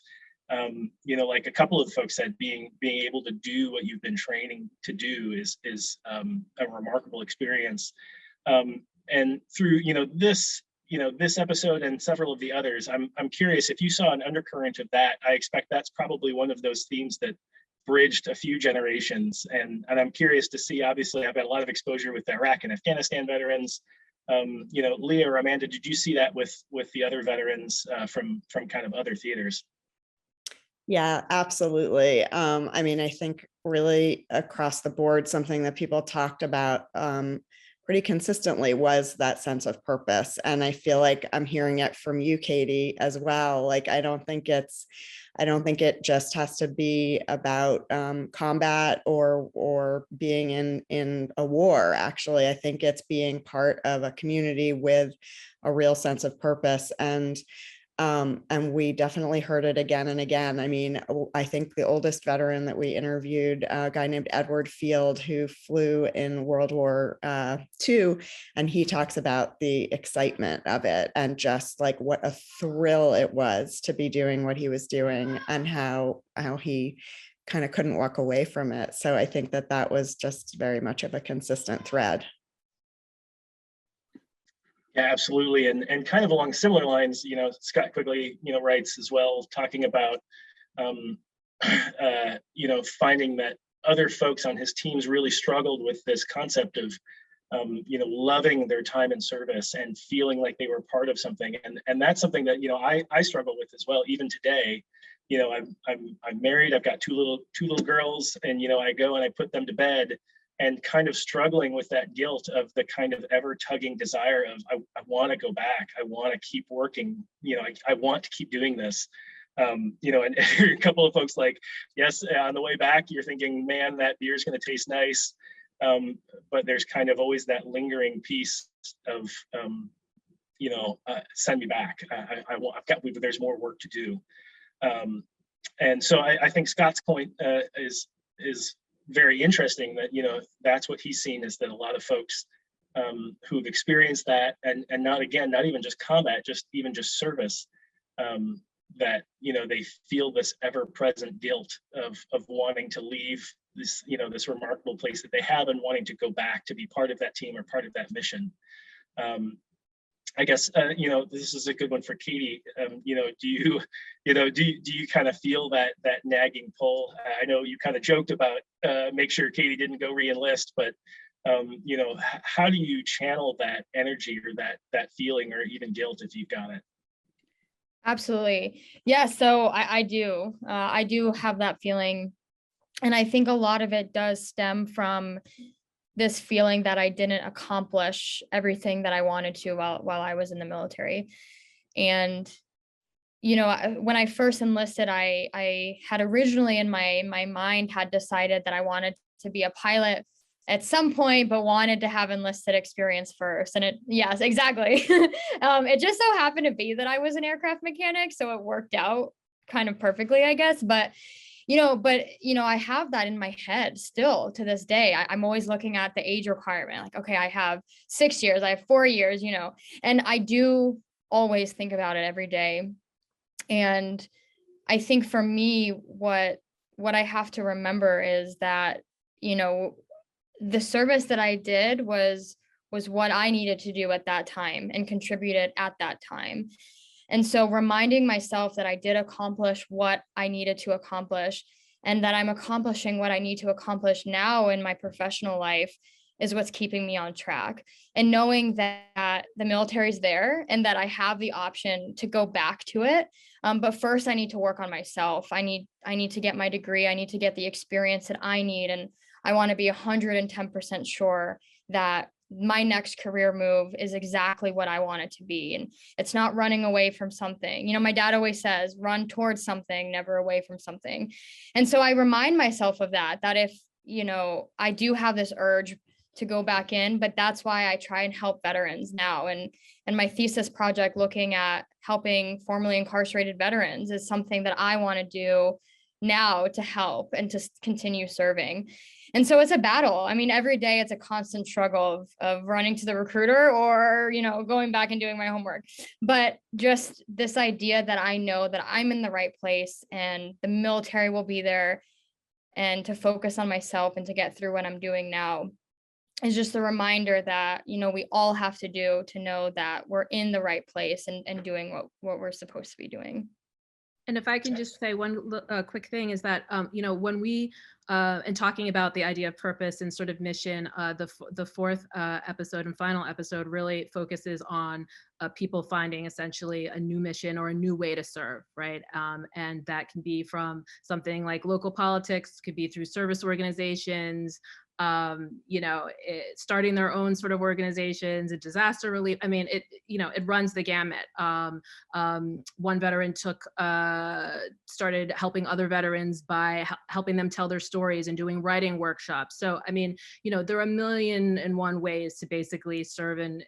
you know, like a couple of folks said, being able to do what you've been training to do is a remarkable experience. And through, you know, this episode and several of the others, I'm curious if you saw an undercurrent of that. I expect that's probably one of those themes that bridged a few generations. And I'm curious to see, obviously I've got a lot of exposure with Iraq and Afghanistan veterans. You know, Leah or Amanda, did you see that with the other veterans from kind of other theaters? Yeah, absolutely. I mean, I think really across the board, something that people talked about pretty consistently was that sense of purpose. And I feel like I'm hearing it from you, Katie, as well. Like, I don't think it just has to be about combat or being in a war. Actually, I think it's being part of a community with a real sense of purpose. And we definitely heard it again and again. I mean, I think the oldest veteran that we interviewed, a guy named Edward Field, who flew in World War II, and he talks about the excitement of it and just like what a thrill it was to be doing what he was doing, and how he kind of couldn't walk away from it. So I think that was just very much of a consistent thread. Yeah, absolutely. And kind of along similar lines, you know, Scott Quigley, you know, writes as well, talking about, you know, finding that other folks on his teams really struggled with this concept of, you know, loving their time in service and feeling like they were part of something. And that's something that, you know, I struggle with as well, even today. You know, I'm married, I've got two little girls, and, you know, I go and I put them to bed, and kind of struggling with that guilt of the kind of ever tugging desire of, I want to go back. I want to keep working. You know, I want to keep doing this. You know, and a couple of folks like, yes, on the way back, you're thinking, man, that beer's going to taste nice. But there's kind of always that lingering piece of, you know, send me back. There's more work to do. And so I think Scott's point is very interesting, that, you know, that's what he's seen, is that a lot of folks who've experienced that, and not even just combat, just service, that, you know, they feel this ever-present guilt of wanting to leave this, you know, this remarkable place that they have, and wanting to go back to be part of that team or part of that mission. I guess, you know, this is a good one for Katie. You know, do you kind of feel that nagging pull? I know you kind of joked about make sure Katie didn't go re-enlist, but you know, how do you channel that energy or that feeling, or even guilt, if you've got it? Absolutely. Yeah. So I do have that feeling. And I think a lot of it does stem from this feeling that I didn't accomplish everything that I wanted to while I was in the military. And, you know, when I first enlisted, I had originally in my mind had decided that I wanted to be a pilot. at some point, but wanted to have enlisted experience first. And yes, exactly. It just so happened to be that I was an aircraft mechanic, so it worked out kind of perfectly, I guess. But I have that in my head still to this day. I'm always looking at the age requirement, like, okay, I have 6 years, I have 4 years, and I do always think about it every day. And I think for me, what I have to remember is that, the service that I did was what I needed to do at that time and contributed at that time. And so reminding myself that I did accomplish what I needed to accomplish and that I'm accomplishing what I need to accomplish now in my professional life is what's keeping me on track. And knowing that the military's there and that I have the option to go back to it. But first I need to work on myself. I need to get my degree. I need to get the experience that I need. And I want to be 110% sure that my next career move is exactly what I want it to be. And it's not running away from something. My dad always says, run towards something, never away from something. And so I remind myself of that if, I do have this urge to go back in, but that's why I try and help veterans now. And my thesis project looking at helping formerly incarcerated veterans is something that I want to do now to help and to continue serving. And so it's a battle. I mean, every day it's a constant struggle of running to the recruiter or, going back and doing my homework. But just this idea that I know that I'm in the right place and the military will be there, and to focus on myself and to get through what I'm doing now is just a reminder that, we all have to do to know that we're in the right place and doing what we're supposed to be doing. And if I can just say one quick thing is that, when we, and talking about the idea of purpose and sort of mission, the fourth episode and final episode really focuses on people finding essentially a new mission or a new way to serve, right? And that can be from something like local politics, could be through service organizations, starting their own sort of organizations, and disaster relief. I mean, it runs the gamut. One veteran started helping other veterans by helping them tell their stories and doing writing workshops. So, I mean, there are 1,000,001 ways to basically serve in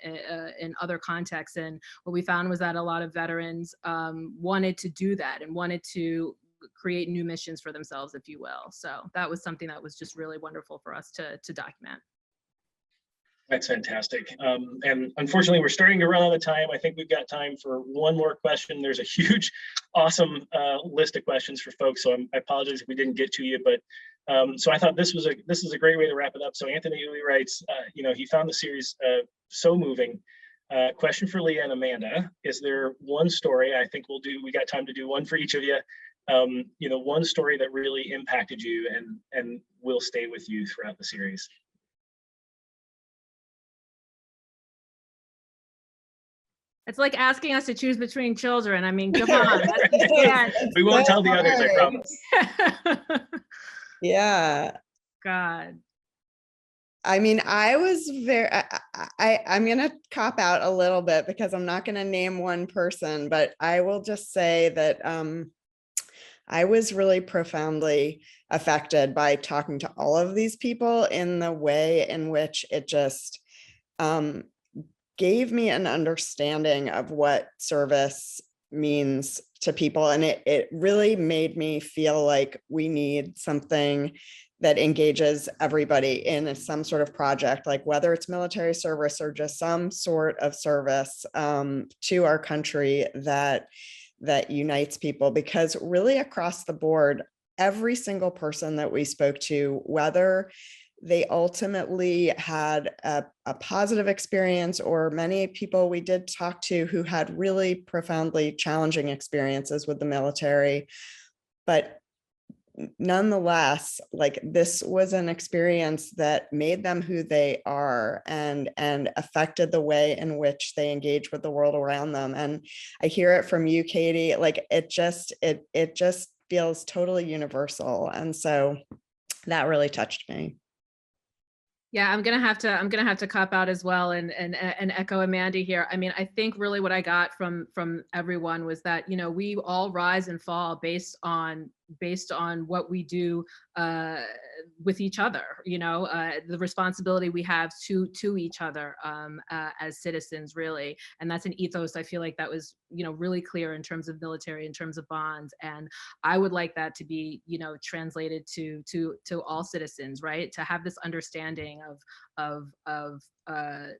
other contexts. And what we found was that a lot of veterans wanted to do that and wanted to create new missions for themselves, if you will. So that was something that was just really wonderful for us to document. That's fantastic. And unfortunately, we're starting to run out of time. I think we've got time for one more question. There's a huge, awesome list of questions for folks. So I apologize if we didn't get to you, but so I thought this is a great way to wrap it up. So Anthony Lee writes, he found the series so moving. Question for Leah and Amanda: is there one story? I think we got time to do one for each of you. One story that really impacted you and will stay with you throughout the series. It's like asking us to choose between children. I mean, come on. We won't tell the others, I promise. Yeah. God. I mean, I was I'm going to cop out a little bit because I'm not going to name one person, but I will just say that I was really profoundly affected by talking to all of these people in the way in which it just gave me an understanding of what service means to people. And it really made me feel like we need something that engages everybody in some sort of project, like whether it's military service or just some sort of service to our country that unites people. Because really across the board, every single person that we spoke to, whether they ultimately had a positive experience, or many people we did talk to who had really profoundly challenging experiences with the military, but nonetheless, like, this was an experience that made them who they are and affected the way in which they engage with the world around them. And I hear it from you, Katie, like it just feels totally universal. And so that really touched me. Yeah, I'm gonna have to cop out as well and echo Amanda here. I mean, I think really what I got from everyone was that, we all rise and fall based on what we do with each other, the responsibility we have to each other as citizens, really. And that's an ethos I feel like that was, really clear in terms of military, in terms of bonds. And I would like that to be, translated to all citizens, right? To have this understanding of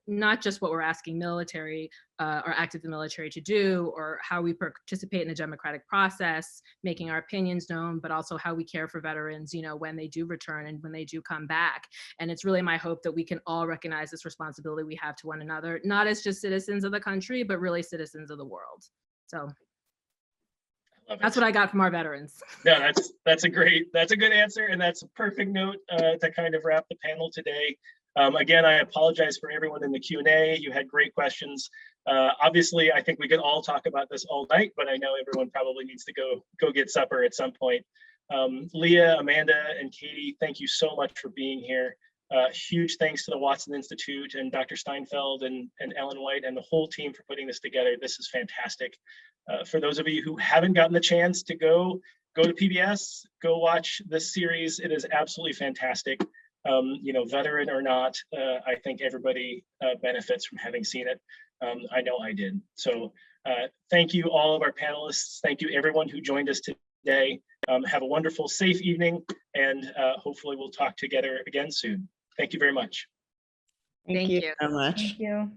not just what we're asking military or active military to do, or how we participate in the democratic process, making our opinions known, but also how we care for veterans, when they do return and when they do come back. And it's really my hope that we can all recognize this responsibility we have to one another, not as just citizens of the country, but really citizens of the world. So that's what I got from our veterans. No, that's a good answer. And that's a perfect note to kind of wrap the panel today. Again, I apologize for everyone in the Q&A. You had great questions. Obviously, I think we could all talk about this all night, but I know everyone probably needs to go get supper at some point. Leah, Amanda, and Katie, thank you so much for being here. Huge thanks to the Watson Institute and Dr. Steinfeld and Ellen White and the whole team for putting this together. This is fantastic. For those of you who haven't gotten the chance to go to PBS, go watch this series. It is absolutely fantastic. Veteran or not, I think everybody benefits from having seen it. I know I did. So thank you all of our panelists. Thank you everyone who joined us today. Have a wonderful, safe evening, and hopefully we'll talk together again soon. Thank you very much. Thank you so much. Thank you.